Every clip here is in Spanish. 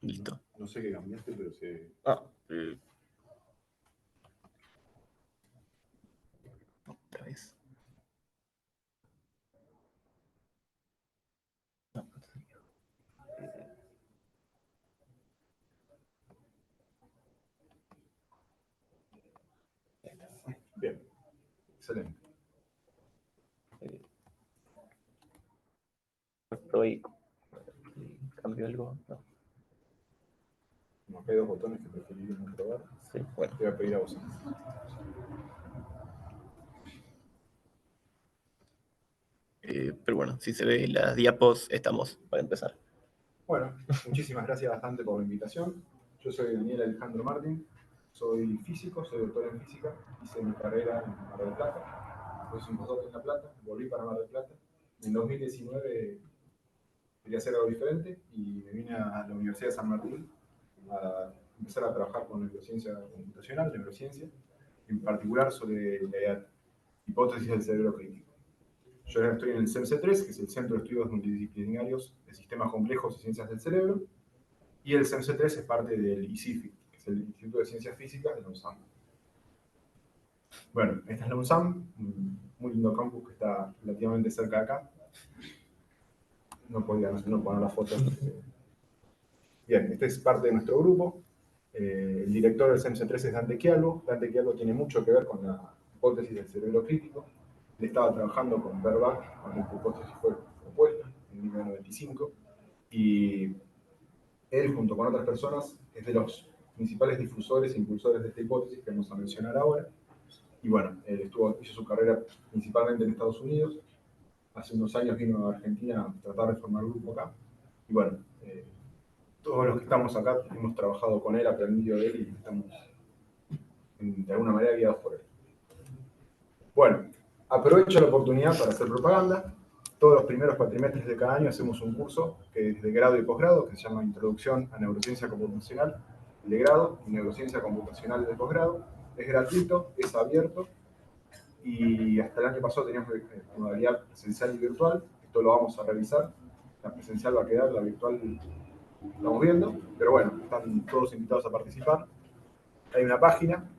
Listo. No sé qué cambiaste, pero se... Otra vez. Bien, excelente. Estoy... ¿Cambio algo? No. Como acá hay dos botones que preferiría no probar, Sí, bueno. te voy a pedir a vos. Pero bueno, si se ve las diapos, estamos para empezar. Bueno, muchísimas gracias bastante por la invitación. Yo soy Daniel Alejandro Martín, soy físico, soy doctor en física, hice mi carrera en Mar del Plata, después un postdoc en La Plata, volví para Mar del Plata. En 2019 quería hacer algo diferente y me vine a la Universidad de San Martín a empezar a trabajar con neurociencia computacional, neurociencia, en particular sobre la hipótesis del cerebro crítico. Yo ahora estoy en el CEMC3, que es el Centro de Estudios Multidisciplinarios de Sistemas Complejos y Ciencias del Cerebro, y el CEMC3 es parte del ICIFI, que es el Instituto de Ciencias Físicas de la UNSAM. Bueno, esta es la UNSAM, un muy lindo campus que está relativamente cerca de acá. No podía no poner la foto. Bien, este es parte de nuestro grupo. El director del CEMC3 es Dante Chialvo. Dante Chialvo tiene mucho que ver con la hipótesis del cerebro crítico. Él estaba trabajando con Verbach cuando esta hipótesis fue propuesta en 1995. Y él, junto con otras personas, es de los principales difusores e impulsores de esta hipótesis que vamos a mencionar ahora. Y bueno, él hizo su carrera principalmente en Estados Unidos. Hace unos años vino a Argentina a tratar de formar grupo acá. Y bueno, todos los que estamos acá hemos trabajado con él, aprendido de él y estamos de alguna manera guiados por él. Bueno, aprovecho la oportunidad para hacer propaganda. Todos los primeros cuatrimestres de cada año hacemos un curso que es de grado y posgrado, que se llama Introducción a Neurociencia Computacional de grado y Neurociencia Computacional de posgrado. Es gratuito, es abierto y hasta el año pasado teníamos modalidad presencial y virtual. Esto lo vamos a revisar. La presencial va a quedar, la virtual estamos viendo, pero bueno, están todos invitados a participar. Hay una página,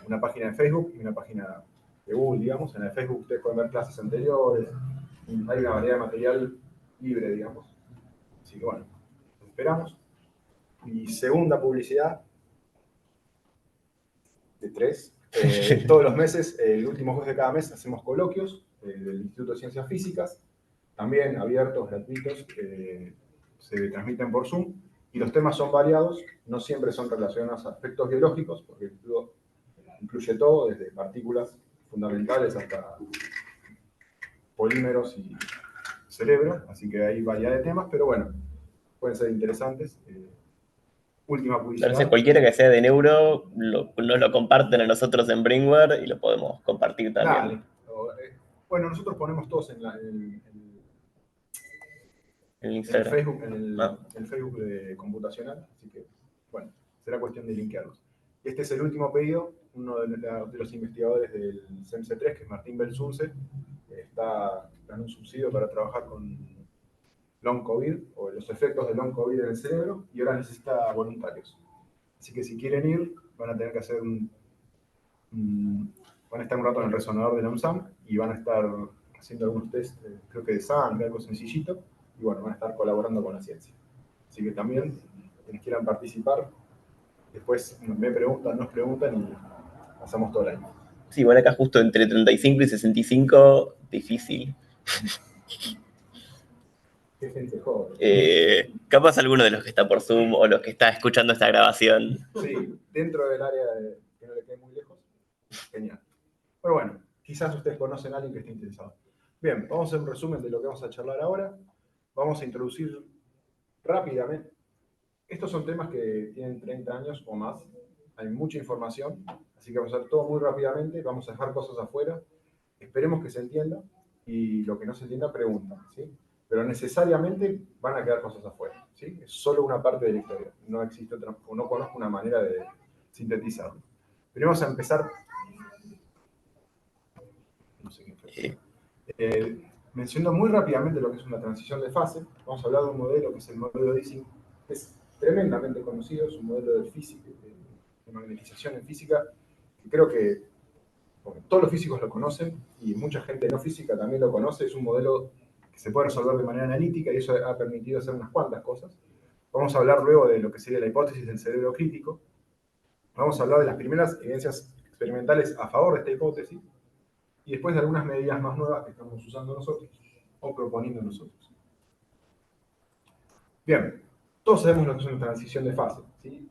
una página de Facebook y una página de Google, digamos. En el Facebook ustedes pueden ver clases anteriores, hay una variedad de material libre, digamos. Así que bueno, esperamos. Y segunda publicidad, de 3. Todos los meses, el último jueves de cada mes, hacemos coloquios del Instituto de Ciencias Físicas, también abiertos, gratuitos, se transmiten por Zoom, y los temas son variados, no siempre son relacionados a aspectos biológicos, porque incluye todo, desde partículas fundamentales hasta polímeros y cerebro, así que hay variedad de temas, pero bueno, pueden ser interesantes. Última publicidad. Entonces, cualquiera que sea de neuro, nos lo comparten a nosotros en Brainware y lo podemos compartir también. Dale. Bueno, nosotros ponemos todos en el Facebook, el Facebook de computacional, así que, bueno, será cuestión de linkearlos. Este es el último pedido, uno de los investigadores del CEMC3, que es Martín Belsunce, está dando un subsidio para trabajar con long COVID, o los efectos de long COVID en el cerebro, y ahora necesita voluntarios. Así que si quieren ir, van a tener que hacer van a estar un rato en el resonador de la UNSAM, y van a estar haciendo algunos test, creo que de sangre, algo sencillito, y bueno, van a estar colaborando con la ciencia. Así que también, quienes quieran participar, después me preguntan, nos preguntan y pasamos todo el año. Sí, bueno, acá justo entre 35 y 65, difícil. Qué gente joven. Capaz alguno de los que está por Zoom o los que está escuchando esta grabación. Sí, dentro del área que no le quede muy lejos. Genial. Pero bueno, quizás ustedes conocen a alguien que esté interesado. Bien, vamos a hacer un resumen de lo que vamos a charlar ahora. Vamos a introducir rápidamente. Estos son temas que tienen 30 años o más. Hay mucha información, así que vamos a hacer todo muy rápidamente. Vamos a dejar cosas afuera. Esperemos que se entienda y lo que no se entienda, preguntan, ¿sí? Pero necesariamente van a quedar cosas afuera, ¿sí? Es solo una parte de la historia. No existe otra, o no conozco una manera de sintetizarlo. Pero vamos a empezar. No sé qué fue. mencionando muy rápidamente lo que es una transición de fase. Vamos a hablar de un modelo que es el modelo de Ising, que es tremendamente conocido, es un modelo de física, de magnetización en física, que creo que bueno, todos los físicos lo conocen y mucha gente no física también lo conoce. Es un modelo que se puede resolver de manera analítica y eso ha permitido hacer unas cuantas cosas. Vamos a hablar luego de lo que sería la hipótesis del cerebro crítico. Vamos a hablar de las primeras evidencias experimentales a favor de esta hipótesis y después de algunas medidas más nuevas que estamos usando nosotros o proponiendo nosotros. Bien, todos sabemos lo que es una transición de fase, ¿sí?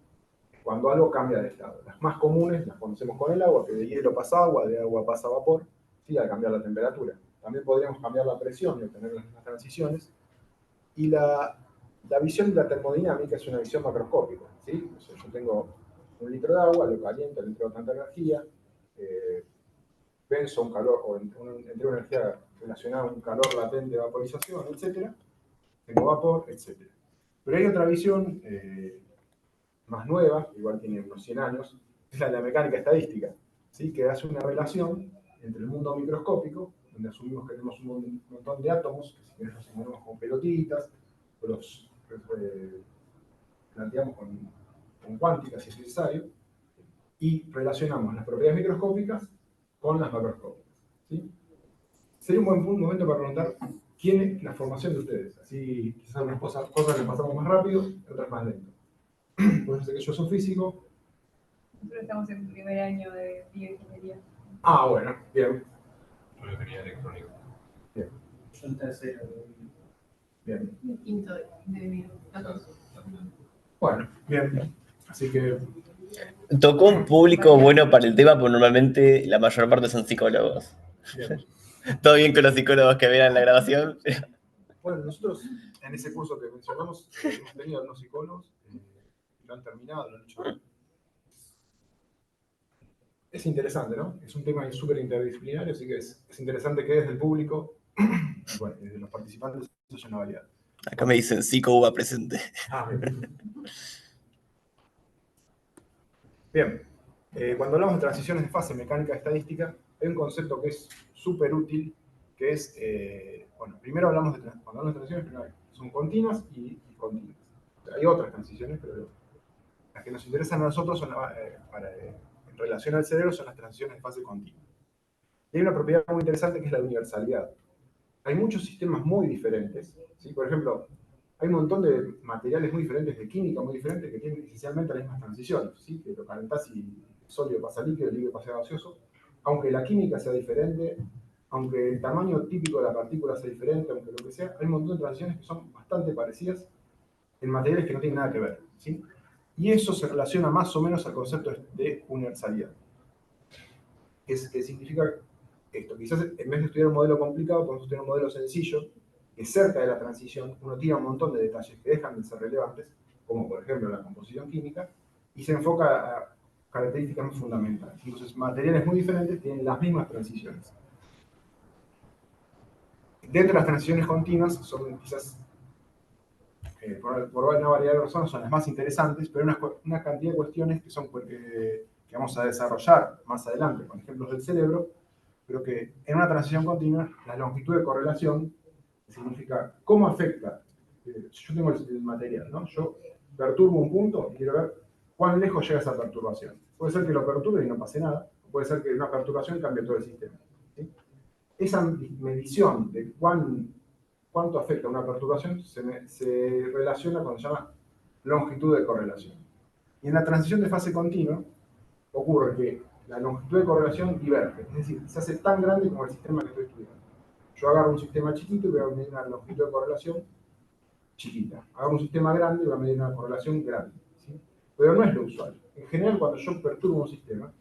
Cuando algo cambia de estado. Las más comunes las conocemos con el agua, que de hielo pasa a agua, de agua pasa a vapor, ¿sí? Al cambiar la temperatura. También podríamos cambiar la presión y obtener las mismas transiciones. Y la visión de la termodinámica es una visión macroscópica, ¿sí? O sea, yo tengo un litro de agua, lo caliento, le entrego tanta energía, venzo un calor, o entrego energía relacionada a un calor latente de vaporización, etc. Tengo vapor, etc. Pero hay otra visión más nueva, igual tiene unos 100 años, es la de la mecánica estadística, ¿sí? Que hace una relación entre el mundo microscópico, donde asumimos que tenemos un montón de átomos, que si querés los imaginamos como pelotitas, o los planteamos con cuántica si es necesario, y relacionamos las propiedades microscópicas con las macroscópicas, ¿sí? Sería un buen momento para preguntar quién es la formación de ustedes. Así quizás unas cosas les pasamos más rápido, otras más lento. Pues sé que yo soy físico. Nosotros estamos en primer año de bioingeniería. Ah, bueno, bien. Yo ingeniería electrónica. Bien. Yo en tercero. Bien. El quinto de bio. Bueno, bien. Así que, Tocó un público bueno para el tema, porque normalmente la mayor parte son psicólogos. bien. Todo bien con los psicólogos que vean la grabación. Bueno, nosotros en ese curso que mencionamos hemos tenido algunos psicólogos, lo han terminado, lo han hecho. Es interesante, ¿no? Es un tema súper interdisciplinario, así que es interesante que desde el público, bueno, desde los participantes, haya una variedad. Acá me dicen psico-uva presente. Ah, bien. Bien. Cuando hablamos de transiciones de fase mecánica estadística, hay un concepto que es súper útil, que es, bueno, primero hablamos de, cuando hablamos de transiciones, primero son continuas y continuas. Hay otras transiciones, pero las que nos interesan a nosotros son, en relación al cerebro, son las transiciones de fase continua. Y hay una propiedad muy interesante que es la universalidad. Hay muchos sistemas muy diferentes, ¿sí? Por ejemplo, hay un montón de materiales muy diferentes, de química muy diferentes, que tienen esencialmente las mismas transiciones, ¿sí? Que lo calentás y el sólido pasa a líquido, el líquido pasa a gaseoso. Aunque la química sea diferente, aunque el tamaño típico de la partícula sea diferente, aunque lo que sea, hay un montón de transiciones que son bastante parecidas en materiales que no tienen nada que ver, ¿sí? Y eso se relaciona más o menos al concepto de universalidad. ¿Qué significa esto? Quizás en vez de estudiar un modelo complicado, podemos estudiar un modelo sencillo, que cerca de la transición uno tira un montón de detalles que dejan de ser relevantes, como por ejemplo la composición química, y se enfoca a características más fundamentales. Entonces, materiales muy diferentes tienen las mismas transiciones. Dentro de las transiciones continuas, son quizás, por una variedad de razones, son las más interesantes, pero hay una cantidad de cuestiones que, que vamos a desarrollar más adelante, con ejemplos del cerebro, pero que en una transición continua, la longitud de correlación significa cómo afecta. Yo tengo el material, ¿no? Yo perturbo un punto y quiero ver cuán lejos llega esa perturbación. Puede ser que lo perturbe y no pase nada, o puede ser que una perturbación cambie todo el sistema, ¿sí? Esa medición de cuánto afecta una perturbación se relaciona con lo que se llama longitud de correlación. Y en la transición de fase continua ocurre que la longitud de correlación diverge, es decir, se hace tan grande como el sistema que estoy estudiando. Yo agarro un sistema chiquito y voy a medir una longitud de correlación chiquita. Agarro un sistema grande y voy a medir una correlación grande, ¿sí? Pero no es lo usual. En general, cuando yo perturbo un sistema,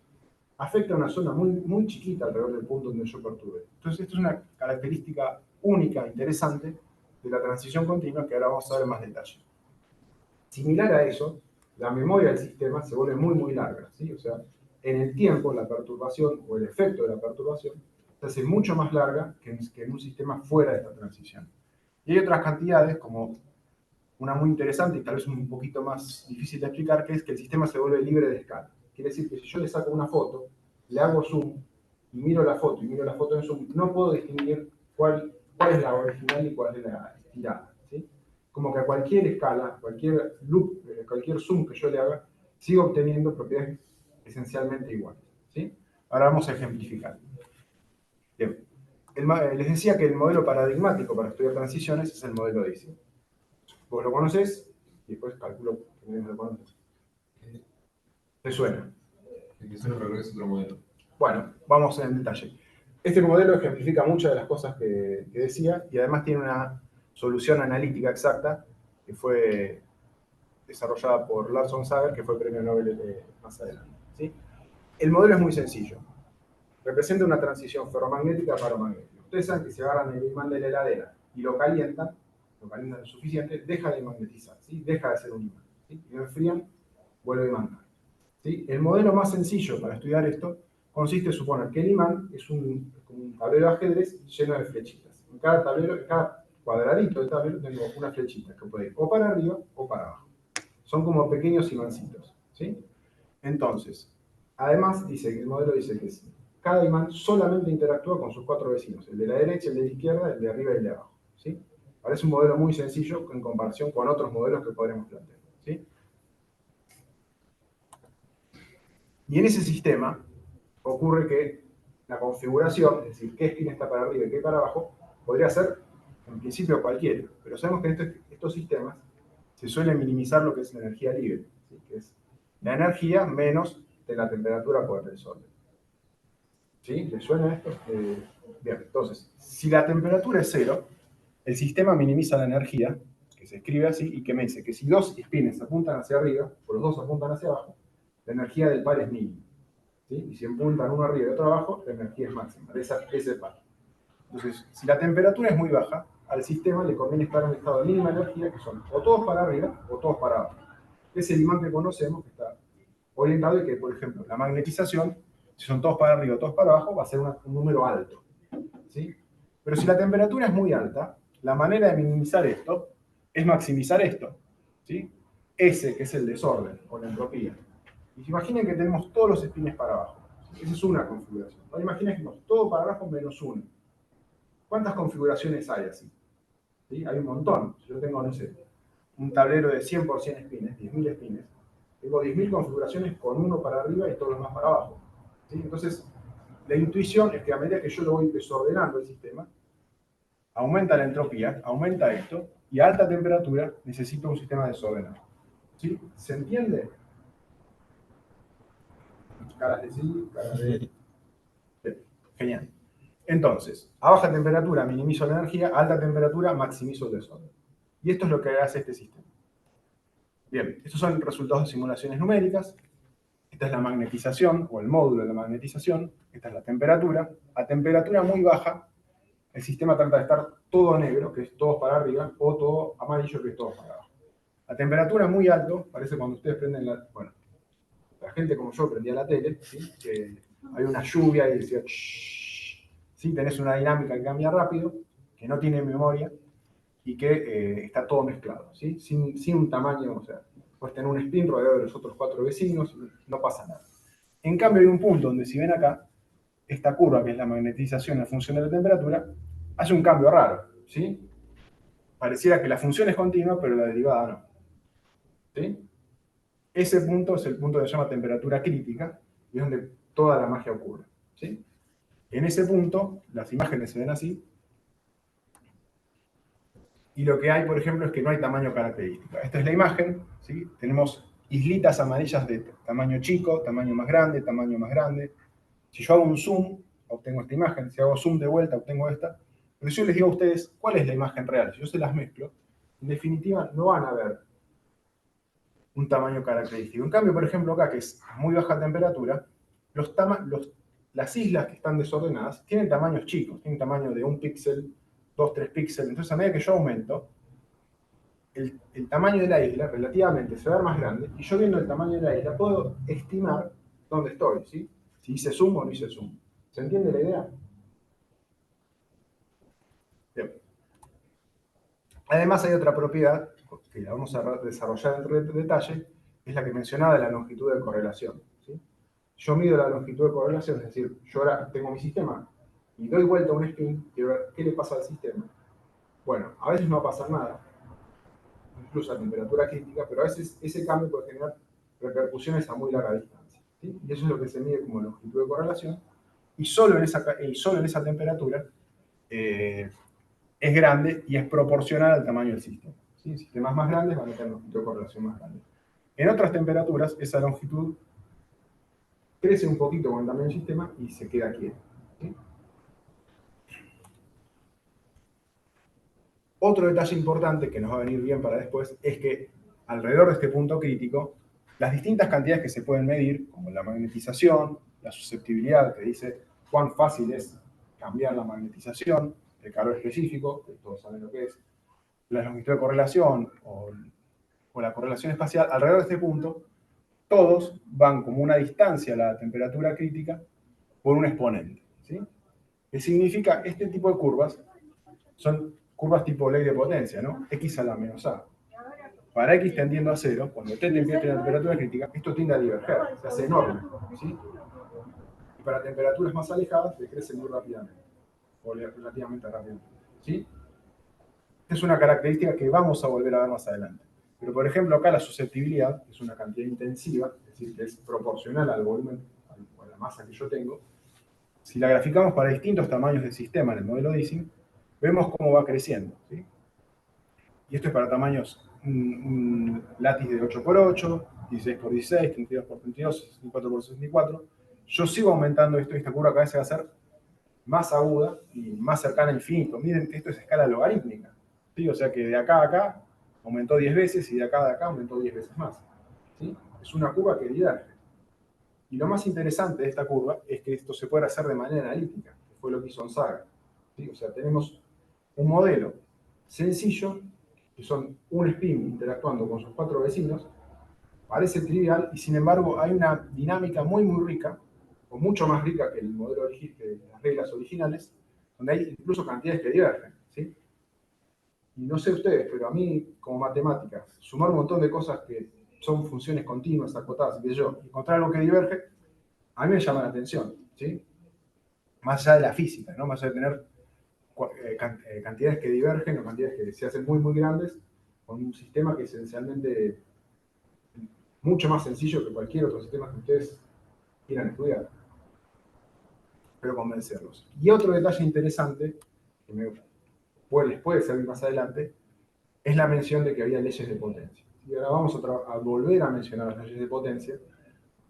afecta a una zona muy, muy chiquita alrededor del punto donde yo perturbe. Entonces, esto es una característica única, interesante, de la transición continua, que ahora vamos a ver en más detalle. Similar a eso, la memoria del sistema se vuelve muy, muy larga, ¿sí? O sea, en el tiempo, la perturbación o el efecto de la perturbación se hace mucho más larga que en un sistema fuera de esta transición. Y hay otras cantidades, como una muy interesante y tal vez un poquito más difícil de explicar, que es que el sistema se vuelve libre de escala. Quiere decir que si yo le saco una foto, le hago zoom y miro la foto en zoom, no puedo distinguir cuánto cuál es la original y cuál es la estirada, ¿sí? Como que a cualquier escala, cualquier loop, cualquier zoom que yo le haga, sigo obteniendo propiedades esencialmente iguales, ¿sí? Ahora vamos a ejemplificar. Bien. Les decía que el modelo paradigmático para estudiar transiciones es el modelo de Ising. Vos lo conocés y después calculo que no lo conoces. ¿Te suena? El que suena, pero es otro modelo. Bueno, vamos en detalle. Este modelo ejemplifica muchas de las cosas que decía y además tiene una solución analítica exacta que fue desarrollada por Larson Sager, que fue premio Nobel más adelante, ¿sí? El modelo es muy sencillo. Representa una transición ferromagnética a paramagnética. Ustedes saben que si agarran el imán de la heladera y lo calientan lo suficiente, deja de magnetizar, ¿sí? Deja de ser un imán, ¿sí? Y lo enfrían, vuelve a imantar, ¿sí? El modelo más sencillo para estudiar esto consiste en suponer que el imán es como un tablero de ajedrez lleno de flechitas. En cada tablero, en cada cuadradito del tablero tengo una flechita que puede ir o para arriba o para abajo. Son como pequeños imancitos, ¿sí? Entonces, además dice que el modelo dice que cada imán solamente interactúa con sus 4 vecinos, el de la derecha, el de la izquierda, el de arriba y el de abajo, ¿sí? Parece un modelo muy sencillo en comparación con otros modelos que podremos plantear, ¿sí? Y en ese sistema ocurre que la configuración, es decir, qué spin está para arriba y qué para abajo, podría ser en principio cualquiera, pero sabemos que en estos sistemas se suele minimizar lo que es la energía libre, ¿sí? Que es la energía menos de la temperatura por el desorden. ¿Sí? ¿Les suena esto? Bien, entonces, si la temperatura es 0, el sistema minimiza la energía, que se escribe así, y que me dice que si dos spins apuntan hacia arriba, o los dos apuntan hacia abajo, la energía del par es mínima, ¿sí? Y si apuntan uno arriba y otro abajo, la energía es máxima, de ese par. Entonces, si la temperatura es muy baja, al sistema le conviene estar en un estado de mínima energía, que son o todos para arriba o todos para abajo. Es el imán que conocemos, que está orientado y que, por ejemplo, la magnetización, si son todos para arriba o todos para abajo, va a ser un número alto, ¿sí? Pero si la temperatura es muy alta, la manera de minimizar esto es maximizar esto, ¿sí? S, que es el desorden o la entropía. Y se imaginen que tenemos todos los spins para abajo. Esa es una configuración. Ahora imaginen que tenemos todo para abajo menos 1. ¿Cuántas configuraciones hay así? ¿Sí? Hay un montón. Si yo tengo, no sé, un tablero de 100% spins, 10.000 spins, tengo 10.000 configuraciones con uno para arriba y todos los más para abajo, ¿sí? Entonces, la intuición es que a medida que yo lo voy desordenando el sistema, aumenta la entropía, aumenta esto, y a alta temperatura necesito un sistema desordenado, ¿sí? ¿Se entiende? Caras de sí, caras de... Bien, genial. Entonces, a baja temperatura minimizo la energía, a alta temperatura maximizo el desorden. Y esto es lo que hace este sistema. Bien, estos son resultados de simulaciones numéricas. Esta es la magnetización, o el módulo de la magnetización. Esta es la temperatura. A temperatura muy baja, el sistema trata de estar todo negro, que es todo para arriba, o todo amarillo, que es todo para abajo. A temperatura muy alto, parece cuando ustedes prenden la... Bueno, la gente como yo prendía la tele, ¿sí? Que hay una lluvia y decía... ¿Sí? Tenés una dinámica que cambia rápido, que no tiene memoria, y que está todo mezclado, ¿sí? Sin un tamaño, o sea, puedes tener un spin rodeado de los otros 4 vecinos, no pasa nada. En cambio hay un punto donde, si ven acá, esta curva, que es la magnetización en función de la temperatura, hace un cambio raro, ¿sí? Pareciera que la función es continua, pero la derivada no, ¿sí? Ese punto es el punto que se llama temperatura crítica, y es donde toda la magia ocurre, ¿sí? En ese punto, las imágenes se ven así, y lo que hay, por ejemplo, es que no hay tamaño característico. Esta es la imagen, ¿sí? Tenemos islitas amarillas de tamaño chico, tamaño más grande, tamaño más grande. Si yo hago un zoom, obtengo esta imagen. Si hago zoom de vuelta, obtengo esta. Pero si yo les digo a ustedes cuál es la imagen real, si yo se las mezclo, en definitiva no van a ver un tamaño característico. En cambio, por ejemplo, acá, que es muy baja temperatura, las islas que están desordenadas tienen tamaños chicos, tienen tamaño de 1 píxel, 2, 3 píxeles. Entonces, a medida que yo aumento, el tamaño de la isla relativamente se va a ver más grande, y yo viendo el tamaño de la isla puedo estimar dónde estoy, ¿sí? Si hice zoom o no hice zoom. ¿Se entiende la idea? Bien. Además hay otra propiedad, que la vamos a desarrollar en detalle, es la que mencionaba de la longitud de correlación, ¿sí? Yo mido la longitud de correlación, es decir, yo ahora tengo mi sistema y doy vuelta a un spin, quiero ver qué le pasa al sistema. Bueno, a veces no va a pasar nada, incluso a temperatura crítica, pero a veces ese cambio puede generar repercusiones a muy larga distancia, ¿sí? Y eso es lo que se mide como longitud de correlación, y solo en esa temperatura es grande y es proporcional al tamaño del sistema, ¿sí? Sistemas más grandes van a tener longitud de correlación más grande. En otras temperaturas, esa longitud crece un poquito con el tamaño del sistema y se queda quieto, ¿sí? Otro detalle importante que nos va a venir bien para después es que alrededor de este punto crítico, las distintas cantidades que se pueden medir, como la magnetización, la susceptibilidad, que dice cuán fácil es cambiar la magnetización, el calor específico, que todos saben lo que es, la longitud de correlación o la correlación espacial, alrededor de este punto, todos van como una distancia a la temperatura crítica por un exponente, ¿sí? ¿Qué significa? Este tipo de curvas son curvas tipo ley de potencia, ¿no? X a la menos A. Para X tendiendo a 0, cuando T te empieza la temperatura crítica, esto tiende a diverger, se hace enorme, ¿sí? Y para temperaturas más alejadas, decrece muy rápidamente, o relativamente rápidamente, ¿sí? Esta es una característica que vamos a volver a ver más adelante. Pero, por ejemplo, acá la susceptibilidad es una cantidad intensiva, es decir, que es proporcional al volumen, a la masa que yo tengo. Si la graficamos para distintos tamaños del sistema en el modelo de Ising, vemos cómo va creciendo, ¿sí? Y esto es para tamaños, un látiz de 8x8, 16x16, 32x32, 64x64. Yo sigo aumentando esto y esta curva cada vez se va a hacer más aguda y más cercana a infinito. Miren que esto es escala logarítmica, ¿sí? O sea que de acá a acá aumentó 10 veces y de acá aumentó 10 veces más, ¿sí? Es una curva que diverge. Y lo más interesante de esta curva es que esto se puede hacer de manera analítica, que fue lo que hizo Onsaga, ¿sí? O sea, tenemos un modelo sencillo, que son un spin interactuando con sus 4 vecinos, parece trivial y sin embargo hay una dinámica muy rica, o mucho más rica que el modelo que las reglas originales, donde hay incluso cantidades que divergen, ¿sí? Y no sé ustedes, pero a mí, como matemáticas, sumar un montón de cosas que son funciones continuas, acotadas, y encontrar algo que diverge, a mí me llama la atención, ¿sí? Más allá de la física, ¿no? Más allá de tener cantidades que divergen o cantidades que se hacen muy grandes, con un sistema que es esencialmente mucho más sencillo que cualquier otro sistema que ustedes quieran estudiar. Espero convencerlos. Y otro detalle interesante, que les puede servir más adelante, es la mención de que había leyes de potencia. Y ahora vamos a volver a mencionar las leyes de potencia.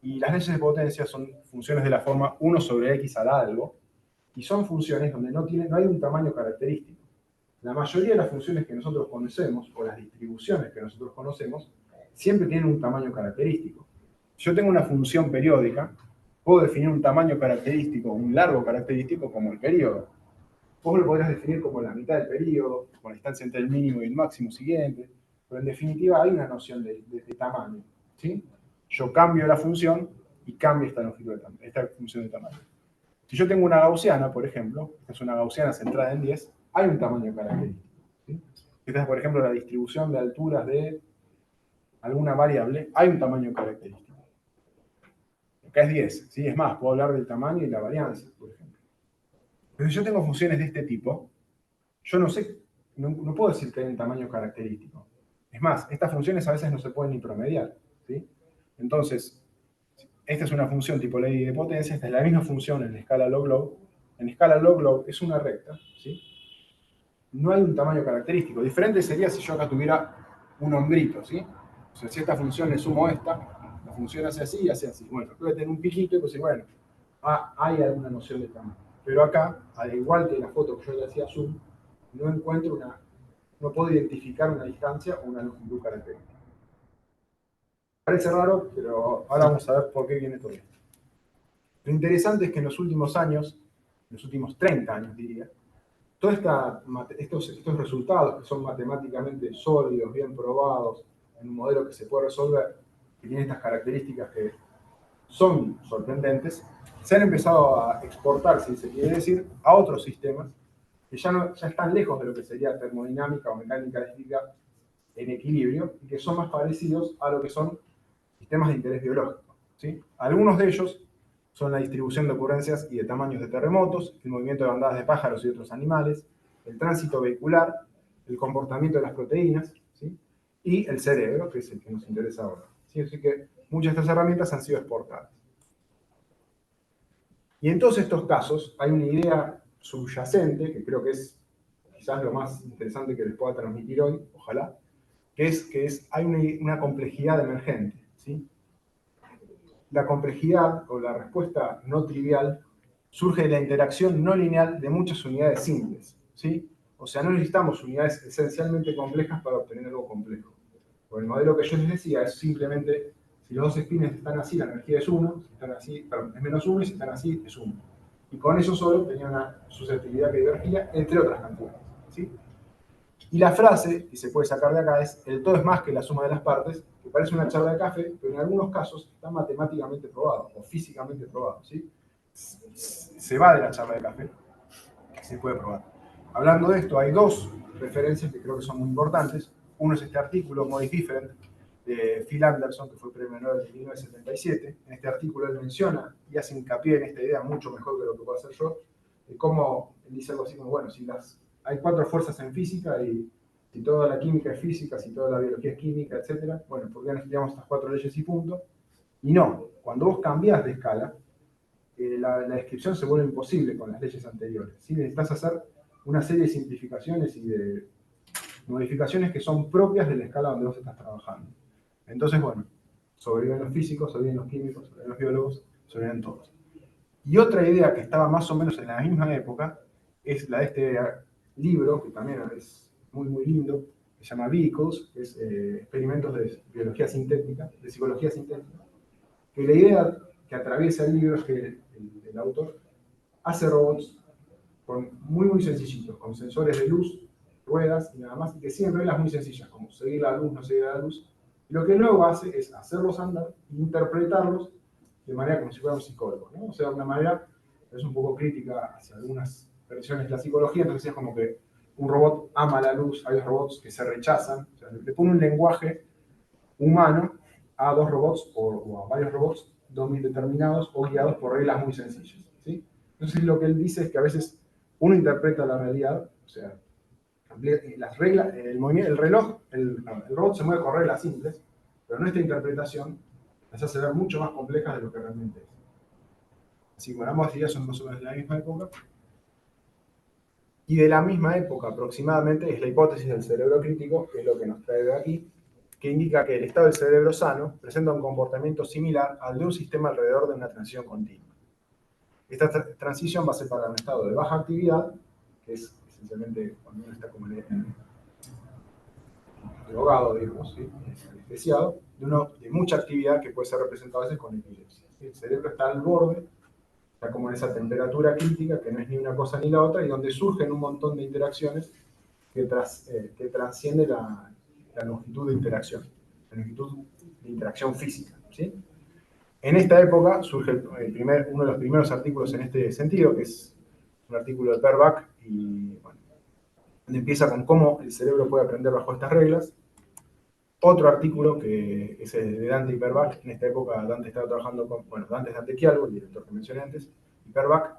Y las leyes de potencia son funciones de la forma 1 sobre x al algo, y son funciones donde no hay un tamaño característico. La mayoría de las funciones que nosotros conocemos, o las distribuciones que nosotros conocemos, siempre tienen un tamaño característico. Si yo tengo una función periódica, puedo definir un tamaño característico, un largo característico como el periodo. Vos lo podrías definir como la mitad del periodo, con la distancia entre el mínimo y el máximo siguiente, pero en definitiva hay una noción de tamaño, ¿sí? Yo cambio la función y cambio esta función de tamaño. Si yo tengo una gaussiana, por ejemplo, esta es una gaussiana centrada en 10, hay un tamaño característico, ¿sí? Esta es, por ejemplo, la distribución de alturas de alguna variable, hay un tamaño característico. Acá es 10, ¿sí? Es más, puedo hablar del tamaño y la varianza, por ejemplo. Pero si yo tengo funciones de este tipo, yo no sé, no puedo decir que hay un tamaño característico. Es más, estas funciones a veces no se pueden ni promediar, ¿sí? Entonces, esta es una función tipo ley de potencia, esta es la misma función en escala log-log. En escala log-log es una recta, ¿sí? No hay un tamaño característico. Diferente sería si yo acá tuviera un hombrito, ¿sí? O sea, si esta función le sumo esta, la función hace así y hace así. Bueno, puede tener un piquito y pues bueno, hay alguna noción de tamaño. Pero acá, al igual que en la foto que yo le hacía zoom, no puedo identificar una distancia o una longitud característica. Parece raro, pero ahora vamos a ver por qué viene todo esto. Lo interesante es que en los últimos años, en los últimos 30 años diría, todos estos resultados que son matemáticamente sólidos, bien probados, en un modelo que se puede resolver, que tiene estas características que son sorprendentes, se han empezado a exportar, si se quiere decir, a otros sistemas que ya están lejos de lo que sería termodinámica o mecánica eléctrica en equilibrio y que son más parecidos a lo que son sistemas de interés biológico, ¿sí? Algunos de ellos son la distribución de ocurrencias y de tamaños de terremotos, el movimiento de bandadas de pájaros y otros animales, el tránsito vehicular el comportamiento de las proteínas, ¿sí? Y el cerebro, que es el que nos interesa ahora. ¿Sí? Así que muchas de estas herramientas han sido exportadas. Y en todos estos casos hay una idea subyacente, que creo que es quizás lo más interesante que les pueda transmitir hoy, ojalá, que es hay una complejidad emergente, ¿sí? La complejidad o la respuesta no trivial surge de la interacción no lineal de muchas unidades simples, ¿sí? O sea, no necesitamos unidades esencialmente complejas para obtener algo complejo. Por el modelo que yo les decía es simplemente, si los dos espines están así, la energía es 1, si están así, perdón, es menos 1, y si están así, es 1. Y con eso solo tenía una susceptibilidad que divergía, entre otras cantidades, ¿sí? Y la frase que se puede sacar de acá es: el todo es más que la suma de las partes, que parece una charla de café, pero en algunos casos está matemáticamente probado o físicamente probado, ¿sí? Se va de la charla de café, que se puede probar. Hablando de esto, hay dos referencias que creo que son muy importantes. Uno es este artículo, Modic Different, de Phil Anderson, que fue premio Nobel de 1977. En este artículo él menciona y hace hincapié en esta idea mucho mejor que lo que puedo hacer yo, de cómo él dice algo así como, bueno, si hay 4 fuerzas en física y si toda la química es física, si toda la biología es química, etc., bueno, ¿por qué necesitamos estas 4 leyes y punto? Y no, cuando vos cambiás de escala, la descripción se vuelve imposible con las leyes anteriores, ¿sí? Necesitas hacer una serie de simplificaciones y de modificaciones que son propias de la escala donde vos estás trabajando. Entonces, bueno, sobreviven los físicos, sobreviven los químicos, sobreviven los biólogos, sobreviven todos. Y otra idea que estaba más o menos en la misma época es la de este libro, que también es muy, muy lindo, que se llama Vehicles, que es experimentos de biología sintética, de psicología sintética, que la idea que atraviesa el libro es que el autor hace robots muy, muy sencillitos, con sensores de luz, ruedas y nada más, y que siguen reglas muy sencillas, como seguir la luz, no seguir la luz. Y lo que luego hace es hacerlos andar e interpretarlos de manera como si fuera un psicólogo, ¿no? O sea, de una manera es un poco crítica hacia algunas versiones de la psicología, entonces es como que un robot ama la luz, hay robots que se rechazan, o sea, le pone un lenguaje humano a 2 robots o a varios robots determinados o guiados por reglas muy sencillas, ¿sí? Entonces lo que él dice es que a veces uno interpreta la realidad, o sea, las reglas, el reloj, el robot se mueve con reglas simples, pero nuestra interpretación las hace ver mucho más complejas de lo que realmente es. Así que bueno, ambas ideas son más o menos de la misma época. Y de la misma época aproximadamente es la hipótesis del cerebro crítico, que es lo que nos trae de aquí, que indica que el estado del cerebro sano presenta un comportamiento similar al de un sistema alrededor de una transición continua. Esta transición va a ser para un estado de baja actividad, que es esencialmente cuando uno está como drogado, digamos, ¿sí? Anestesiado, de uno de mucha actividad que puede ser representada a veces con epilepsia. El cerebro está al borde, está como en esa temperatura crítica, que no es ni una cosa ni la otra, y donde surgen un montón de interacciones que trasciende la longitud de interacción, la longitud de interacción física, ¿sí? En esta época surge uno de los primeros artículos en este sentido, que es un artículo de Perback, y bueno, donde empieza con cómo el cerebro puede aprender bajo estas reglas. Otro artículo que es el de Dante y Perback. En esta época Dante estaba trabajando con, bueno, Dante es Dante Quialbo, el director que mencioné antes, y Perback.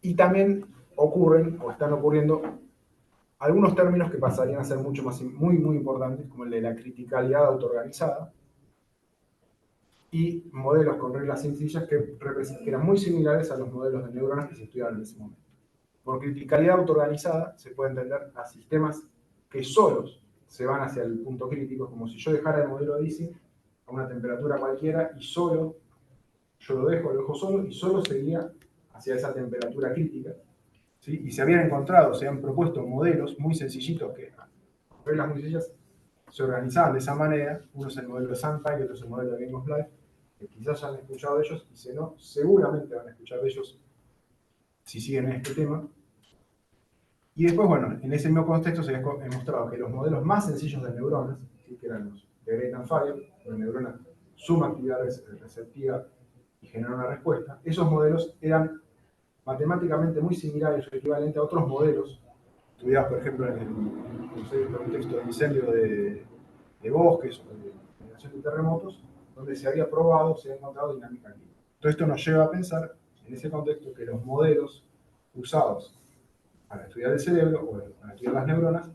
Y también ocurren, o están ocurriendo, algunos términos que pasarían a ser mucho más, muy, muy importantes, como el de la criticalidad autoorganizada, y modelos con reglas sencillas que eran muy similares a los modelos de neuronas que se estudiaban en ese momento. Por criticalidad autoorganizada se puede entender a sistemas que solos se van hacia el punto crítico, como si yo dejara el modelo de Ising a una temperatura cualquiera y solo, yo lo dejo solo y solo seguía hacia esa temperatura crítica, ¿sí? Y se habían encontrado, se han propuesto modelos muy sencillitos que, reglas muy sencillas, se organizaban de esa manera. Uno es el modelo de Sandpike y otro es el modelo de Game of Life, que quizás ya han escuchado de ellos, y si no, seguramente van a escuchar de ellos si siguen en este tema. Y después, bueno, en ese mismo contexto se había demostrado que los modelos más sencillos de neuronas, ¿sí? Que eran los de Great and Fire, una neurona suma actividad receptiva y genera una respuesta, esos modelos eran matemáticamente muy similares o equivalentes a otros modelos estudiados, por ejemplo, en el contexto de incendio de bosques o de generación de terremotos, donde se había probado, se había encontrado dinámica química. Todo esto nos lleva a pensar, en ese contexto, que los modelos usados para estudiar el cerebro o para estudiar las neuronas,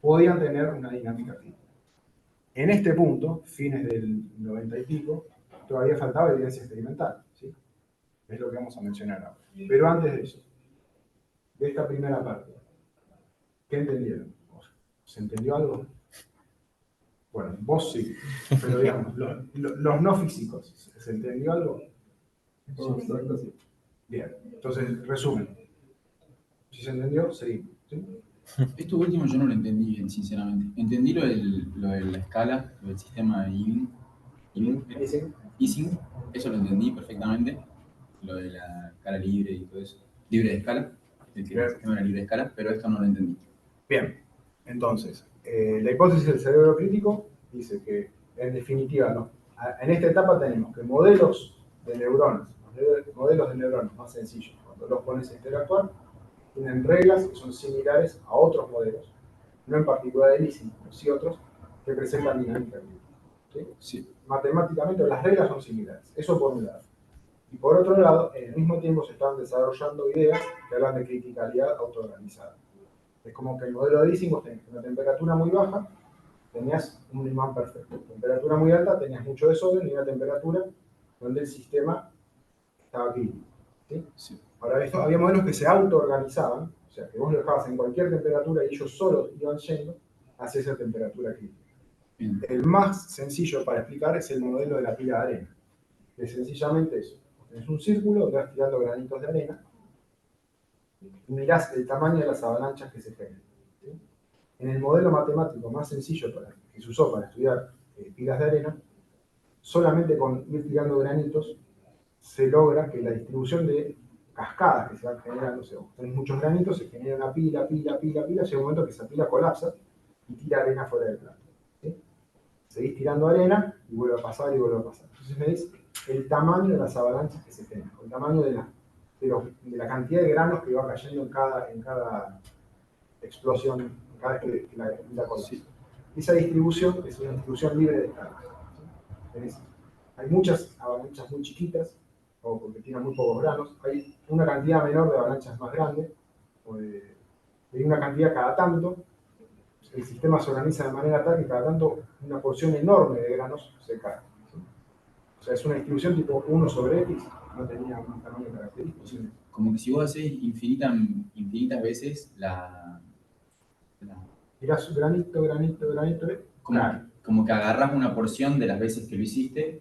podían tener una dinámica clínica. En este punto, fines del 90 y pico, todavía faltaba evidencia experimental, ¿sí? Es lo que vamos a mencionar ahora. Pero antes de eso, de esta primera parte, ¿qué entendieron? ¿Se entendió algo? Bueno, vos sí, pero digamos, los no físicos, ¿se entendió algo? Sí. Bien, entonces, resumen. Si se entendió, seguimos, ¿sí? Esto último yo no lo entendí bien, sinceramente. Entendí lo de la escala, lo del sistema Ising, eso lo entendí perfectamente. Lo de la escala libre y todo eso. Libre de escala, el sistema era libre de escala, pero esto no lo entendí. Bien, entonces, la hipótesis del cerebro crítico dice que, en definitiva, ¿no? En esta etapa tenemos que modelos de neuronas más sencillos, cuando los pones a interactuar, tienen reglas que son similares a otros modelos, no en particular el Ising, pero sí otros, que presentan dinámica crítica. ¿Sí? Sí. Matemáticamente las reglas son similares, eso por un lado. Y por otro lado, en el mismo tiempo se están desarrollando ideas que hablan de criticalidad autoorganizada. Es como que el modelo de Ising, vos tenés una temperatura muy baja, tenías un imán perfecto. Temperatura muy alta, tenías mucho desorden y una temperatura donde el sistema estaba crítico. ¿Sí? Sí. Ahora, esto, había modelos que se autoorganizaban, o sea, que vos lo dejabas en cualquier temperatura y ellos solo iban yendo hacia esa temperatura crítica. Bien. El más sencillo para explicar es el modelo de la pila de arena, que es sencillamente eso. Tenés un círculo donde vas tirando granitos de arena y mirás el tamaño de las avalanchas que se generan. ¿Sí? En el modelo matemático más sencillo que se usó para estudiar pilas de arena, solamente con ir tirando granitos se logra que la distribución de cascadas que se van generando, o sea, vos tenés muchos granitos, se genera una pila, llega un momento que esa pila colapsa y tira arena fuera del plano. ¿Sí? Seguís tirando arena y vuelve a pasar y vuelve a pasar. Entonces medís el tamaño de las avalanchas que se generan, el tamaño de la cantidad de granos que va cayendo en cada explosión, cada vez que la colapsa. Sí. Esa distribución es una distribución libre de escalas. ¿Sí? Hay muchas avalanchas muy chiquitas, o porque tienen muy pocos granos, hay una cantidad menor de avalanchas más grandes, hay una cantidad cada tanto, el sistema se organiza de manera tal que cada tanto una porción enorme de granos se cae. ¿Sí? O sea, es una distribución tipo 1 sobre X, no tenía un tamaño característico. ¿Sí? Como que si vos haces infinitas veces Tirás granito, como que agarras una porción de las veces que lo hiciste,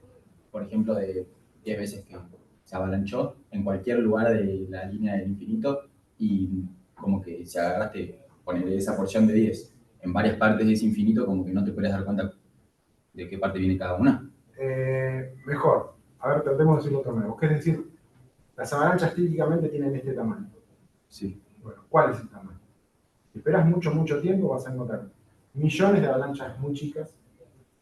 por ejemplo, de 10 veces que se avalanchó en cualquier lugar de la línea del infinito, y como que si agarraste, ponerle esa porción de 10 en varias partes de ese infinito, como que no te podrías dar cuenta de qué parte viene cada una. Mejor, a ver, tratemos de decirlo otra manera. ¿Qué es decir? Las avalanchas típicamente tienen este tamaño. Sí. Bueno, ¿cuál es el tamaño? Si esperas mucho tiempo vas a encontrar millones de avalanchas muy chicas,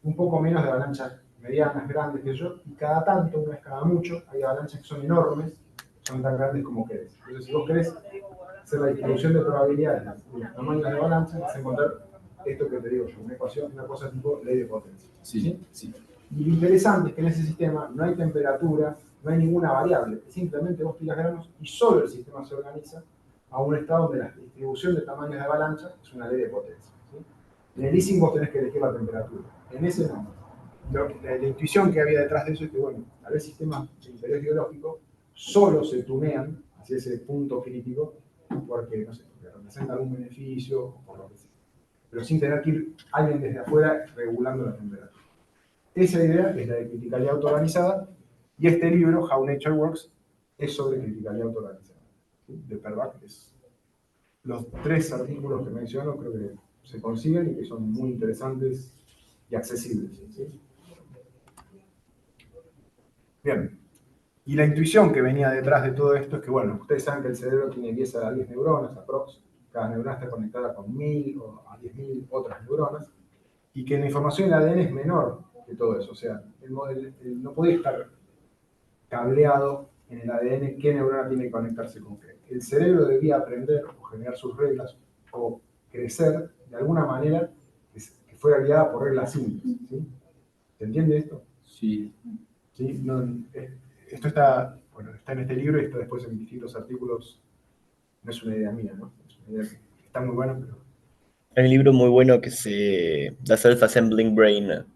un poco menos de avalanchas medianas, grandes que yo, y cada tanto, una vez cada mucho, hay avalanchas que son enormes, son tan grandes como querés. Entonces, si vos querés hacer la distribución de probabilidades de los tamaños de avalanchas, vas a encontrar esto que te digo yo, una ecuación, una cosa tipo ley de potencia. Sí. Y lo interesante es que en ese sistema no hay temperatura, no hay ninguna variable, simplemente vos tiras granos y solo el sistema se organiza a un estado donde la distribución de tamaños de avalancha es una ley de potencia. ¿Sí? En el Ising vos tenés que elegir la temperatura, en ese no. La intuición que había detrás de eso es que, bueno, tal vez sistemas de interés biológico solo se tunean hacia ese punto crítico porque, no sé, porque representa algún beneficio o por lo que sea. Pero sin tener que ir alguien desde afuera regulando la temperatura. Esa idea es la de criticalidad autoorganizada, y este libro, How Nature Works, es sobre criticalidad autoorganizada. ¿Sí? De Perlach, los 3 artículos que menciono creo que se consiguen y que son muy interesantes y accesibles. ¿Sí? Bien, y la intuición que venía detrás de todo esto es que, bueno, ustedes saben que el cerebro tiene 10 a la 10 neuronas, aprox. Cada neurona está conectada con 1000 o a 10.000 otras neuronas, y que la información en el ADN es menor que todo eso. O sea, no podía estar cableado en el ADN qué neurona tiene que conectarse con qué. El cerebro debía aprender o generar sus reglas o crecer de alguna manera que fuera guiada por reglas simples. ¿Sí? ¿Se entiende esto? Sí. ¿Sí? No, esto está en este libro y está después en distintos artículos no es una idea mía, ¿no? Es una idea que está muy buena, pero Hay un libro muy bueno que se The Self-Assembling Brain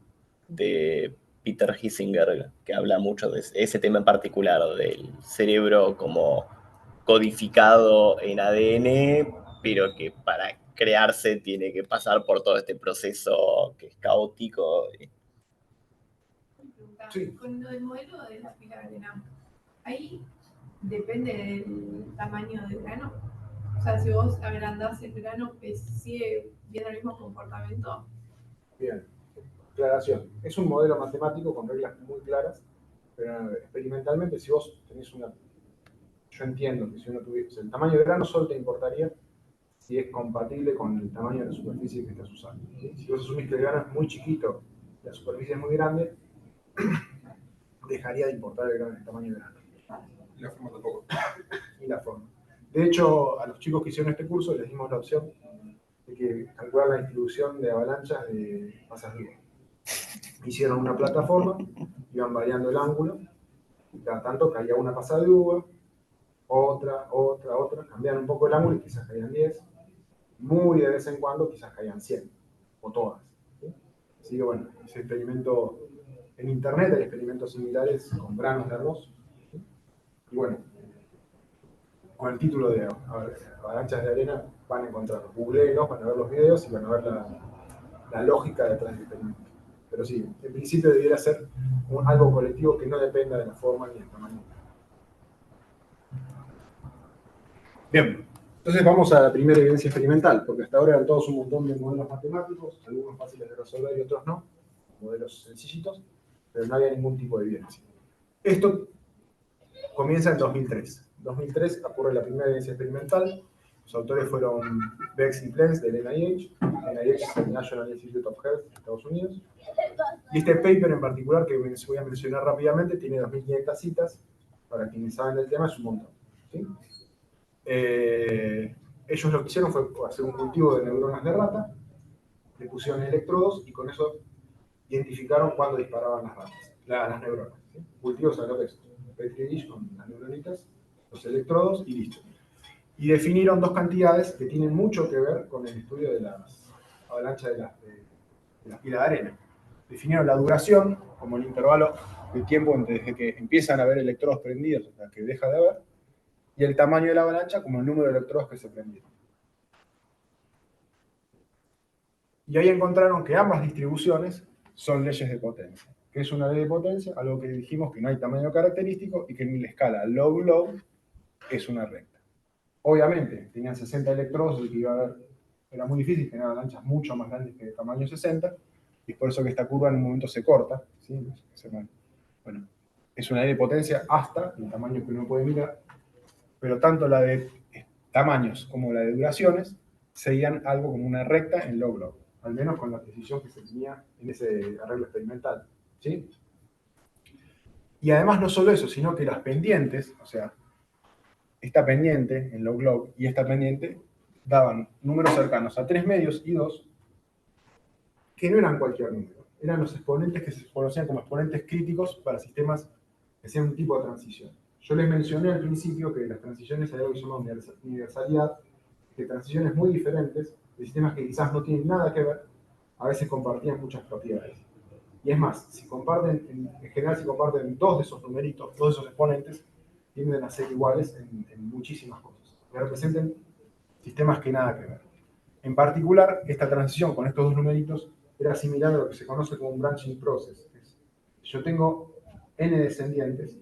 de Peter Hissinger, que habla mucho de ese tema en particular, del cerebro como codificado en ADN, pero que para crearse tiene que pasar por todo este proceso que es caótico. Pregunta, Sí. con lo del modelo de la pila de arena, ahí depende del tamaño del grano. O sea, si vos agrandás el grano, ¿sigue viendo el mismo comportamiento? bien. Aclaración. Es un modelo matemático con reglas muy claras, pero experimentalmente, si vos tenés una... Yo entiendo que si uno tuviese... el tamaño del grano solo te importaría si es compatible con el tamaño de la superficie que estás usando. ¿Sí? Si vos asumís que el grano es muy chiquito, la superficie es muy grande, dejaría de importar el tamaño del grano. Y la forma tampoco. Y la forma. De hecho, a los chicos que hicieron este curso les dimos la opción de que calcular la distribución de avalanchas de masas de uva. Hicieron una plataforma, iban variando el ángulo, y cada tanto caía una pasada de uva, otra, cambiaban un poco el ángulo y quizás caían 10, muy de vez en cuando quizás caían 100, o todas. ¿Sí? Así que bueno, ese experimento en internet, hay experimentos similares con granos de arroz. ¿Sí? Y bueno, con el título de avalanchas de arena van a encontrarlo. Googleenlos, van a ver los videos y van a ver la lógica detrás del experimento. Pero sí, en principio debiera ser algo colectivo que no dependa de la forma ni del tamaño. Bien, entonces vamos a la primera evidencia experimental, porque hasta ahora eran todos un montón de modelos matemáticos, algunos fáciles de resolver y otros no, modelos sencillitos, pero no había ningún tipo de evidencia. Esto comienza en 2003. En 2003 ocurre la primera evidencia experimental. Los autores fueron Bex y Plens del NIH. NIH es el National Institute of Health de Estados Unidos. Y este paper en particular, que voy a mencionar rápidamente, tiene 2.500 citas. Para quienes saben del tema, es un montón. ¿Sí? Ellos lo que hicieron fue hacer un cultivo de neuronas de rata, le pusieron electrodos y con eso identificaron cuándo disparaban las ratas, las neuronas. ¿Sí? Cultivos a lo que es Petri dish con las neuronitas, los electrodos y listo. Y definieron dos cantidades que tienen mucho que ver con el estudio de las avalanchas de las pilas de arena. Definieron la duración como el intervalo de tiempo desde que empiezan a haber electrodos prendidos hasta que deja de haber, y el tamaño de la avalancha como el número de electrodos que se prendieron. Y ahí encontraron que ambas distribuciones son leyes de potencia. ¿Qué es una ley de potencia? Algo que dijimos que no hay tamaño característico y que en la escala log-log es una recta. Obviamente, tenían 60 electrodos, y que iba a haber, era muy difícil tener avalanchas mucho más grandes que de tamaño 60, y es por eso que esta curva en un momento se corta. ¿Sí? Bueno, es una ley de potencia hasta el tamaño que uno puede mirar, pero tanto la de tamaños como la de duraciones seguían algo como una recta en log-log, al menos con la precisión que se tenía en ese arreglo experimental. ¿Sí? Y además no solo eso, sino que las pendientes, o sea, esta pendiente en log-log y esta pendiente daban números cercanos a 3 medios y 2, que no eran cualquier número, eran los exponentes que se conocían como exponentes críticos para sistemas que hacían un tipo de transición. Yo les mencioné al principio que las transiciones hay algo que se llama universalidad, que transiciones muy diferentes, de sistemas que quizás no tienen nada que ver, a veces compartían muchas propiedades. Y es más, si comparten, en general si comparten dos de esos numeritos, dos de esos exponentes, tienden a ser iguales en muchísimas cosas, que representen sistemas que nada que ver. En particular, esta transición con estos dos numeritos era similar a lo que se conoce como un branching process. Yo tengo n descendientes,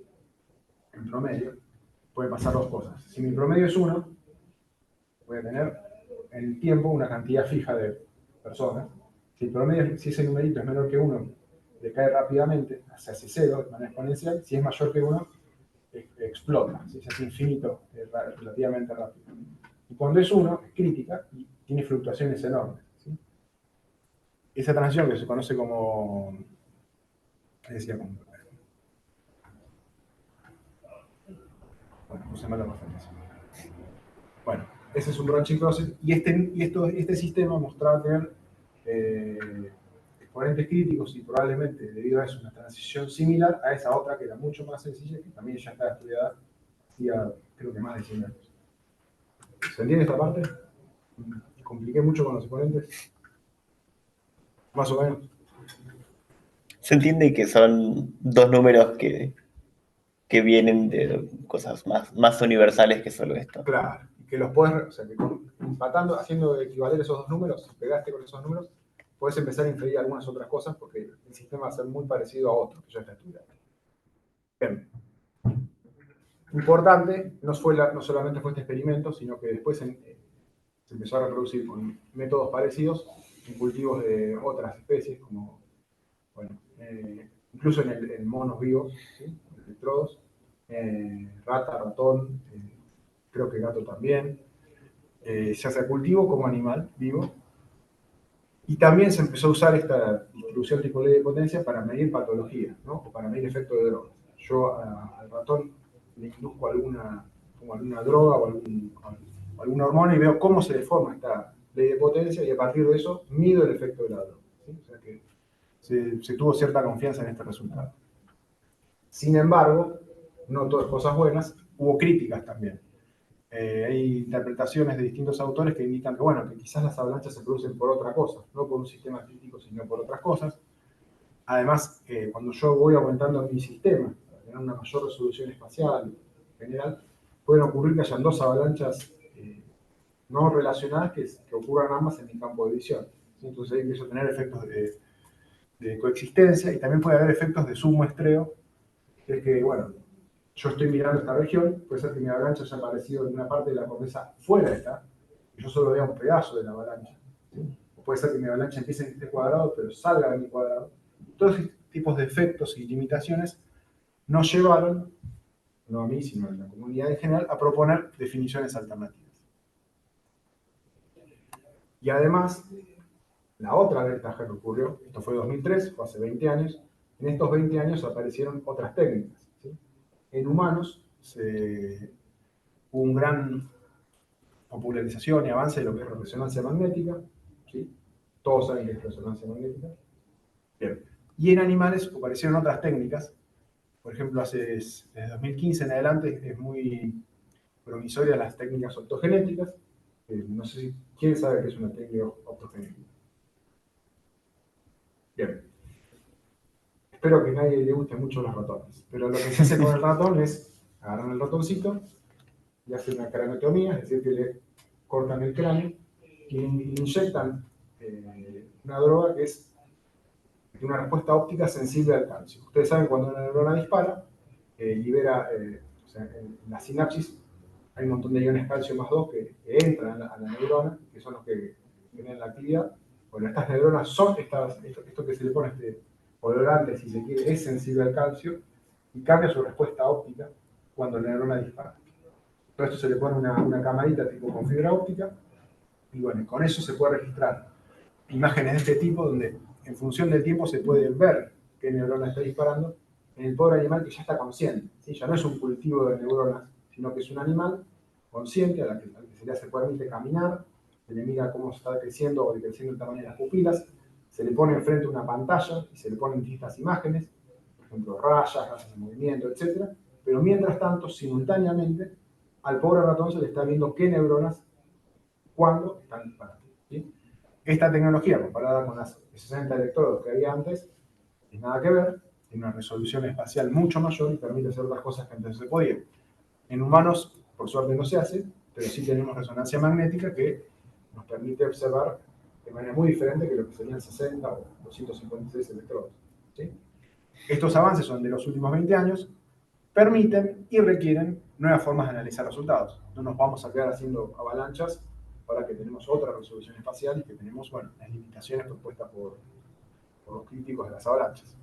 en promedio, puede pasar dos cosas. Si mi promedio es 1, voy a tener en el tiempo una cantidad fija de personas. Si el promedio, si ese numerito es menor que 1, decae rápidamente, se hace 0 de manera exponencial. Si es mayor que 1, explota, se hace infinito relativamente rápido. Y cuando es 1, es crítica y tiene fluctuaciones enormes. ¿Sí? Esa transición que se conoce como... decía como... Bueno, puse mala referencia. Bueno, ese es un branching process y este sistema mostraba tener exponentes críticos y probablemente debido a eso una transición similar a esa otra que era mucho más sencilla, que también ya está estudiada hacía creo que más de 100 años. ¿Se entiende esta parte? ¿Compliqué mucho con los exponentes? Más o menos. Se entiende que son dos números que vienen de cosas más universales que solo esto. Claro, y que los puedes, o sea, que empatando, haciendo equivaler esos dos números, si pegaste con esos números, puedes empezar a inferir algunas otras cosas porque el sistema va a ser muy parecido a otro que ya está estudiado. Bien. Importante, no solamente fue este experimento, sino que después se empezó a reproducir con métodos parecidos en cultivos de otras especies, como, bueno, incluso en monos vivos, ¿sí? Electrodos, rata, ratón, creo que gato también, ya sea cultivo como animal vivo. Y también se empezó a usar esta distribución tipo ley de potencia para medir patología, ¿no? O para medir efecto de drogas. Yo al ratón le induzco alguna droga o alguna hormona y veo cómo se deforma esta ley de potencia y a partir de eso mido el efecto de la droga, ¿sí? O sea que se tuvo cierta confianza en este resultado. Sin embargo, no todas cosas buenas, hubo críticas también. Hay interpretaciones de distintos autores que indican que, bueno, que quizás las avalanchas se producen por otra cosa, no por un sistema crítico, sino por otras cosas. Además, cuando yo voy aumentando mi sistema, para tener una mayor resolución espacial en general, pueden ocurrir que hayan dos avalanchas no relacionadas que ocurran ambas en mi campo de visión. Entonces ahí empiezo a tener efectos de coexistencia y también puede haber efectos de submuestreo, que es que, bueno, yo estoy mirando esta región, puede ser que mi avalancha haya aparecido en una parte de la corteza fuera de esta, y yo solo vea un pedazo de la avalancha. ¿Sí? O puede ser que mi avalancha empiece en este cuadrado, pero salga de mi cuadrado. Todos estos tipos de efectos y limitaciones nos llevaron, no a mí, sino a la comunidad en general, a proponer definiciones alternativas. Y además, la otra ventaja que ocurrió, esto fue 2003, fue hace 20 años, en estos 20 años aparecieron otras técnicas. ¿Sí? En humanos hubo una gran popularización y avance de lo que es resonancia magnética. ¿Sí? Todos saben que es resonancia magnética. Bien. Y en animales aparecieron otras técnicas. Por ejemplo, desde 2015 en adelante es muy promisoria las técnicas optogenéticas. No sé si quién sabe qué es una técnica optogenética. Bien. Espero que a nadie le guste mucho los ratones. Pero lo que se hace con el ratón es agarrar el ratoncito y hacen una craneotomía, es decir, que le cortan el cráneo y le inyectan una droga que es una respuesta óptica sensible al calcio. Ustedes saben cuando una neurona dispara, libera, o sea, en la sinapsis hay un montón de iones calcio más 2 que entran a la neurona, que son los que tienen la actividad. Bueno, estas neuronas son esto que se le pone este colorante, si se quiere, es sensible al calcio y cambia su respuesta óptica cuando la neurona dispara. Todo esto se le pone una camarita tipo con fibra óptica y bueno, con eso se puede registrar imágenes de este tipo donde en función del tiempo se puede ver qué neurona está disparando en el pobre animal que ya está consciente. ¿Sí? Ya no es un cultivo de neuronas, sino que es un animal consciente al que se le permite caminar, se le mira cómo está creciendo o decreciendo el tamaño de las pupilas, se le pone enfrente una pantalla y se le ponen distintas imágenes, por ejemplo rayas de movimiento, etc. Pero mientras tanto, simultáneamente, al pobre ratón se le está viendo qué neuronas, cuándo están disparando. ¿Sí? Esta tecnología, comparada con las 60 electrodos que había antes, es nada que ver, tiene una resolución espacial mucho mayor y permite hacer otras cosas que antes no se podían. En humanos, por suerte, no se hace, pero sí tenemos resonancia magnética que nos permite observar de manera muy diferente que lo que serían 60 o 256 electrodos. ¿Sí? Estos avances son de los últimos 20 años, permiten y requieren nuevas formas de analizar resultados. No nos vamos a quedar haciendo avalanchas para que tenemos otra resolución espacial y que tenemos, bueno, las limitaciones propuestas por los críticos de las avalanchas.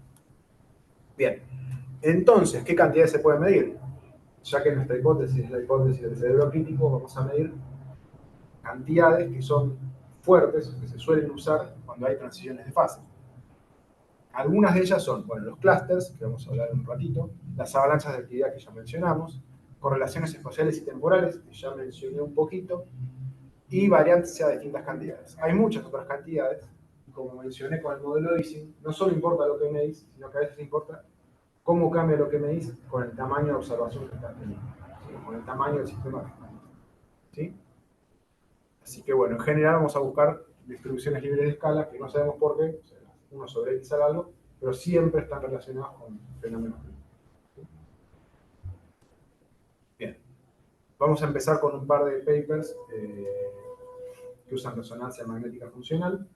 Bien, entonces, ¿qué cantidades se pueden medir? Ya que nuestra hipótesis es la hipótesis del cerebro crítico, vamos a medir cantidades que son fuertes, que se suelen usar cuando hay transiciones de fase. Algunas de ellas son, bueno, los clústeres, que vamos a hablar en un ratito, las avalanchas de actividad que ya mencionamos, correlaciones espaciales y temporales, que ya mencioné un poquito, y variantes a distintas cantidades. Hay muchas otras cantidades, y como mencioné con el modelo de Ising, no solo importa lo que medís, sino que a veces importa cómo cambia lo que medís con el tamaño de observación que estás teniendo, ¿sí? Con el tamaño del sistema que estás teniendo. ¿Sí? Así que bueno, en general vamos a buscar distribuciones libres de escala, que no sabemos por qué, o sea, 1 sobre x al algo, pero siempre están relacionadas con fenómenos. Bien, vamos a empezar con un par de papers que usan resonancia magnética funcional.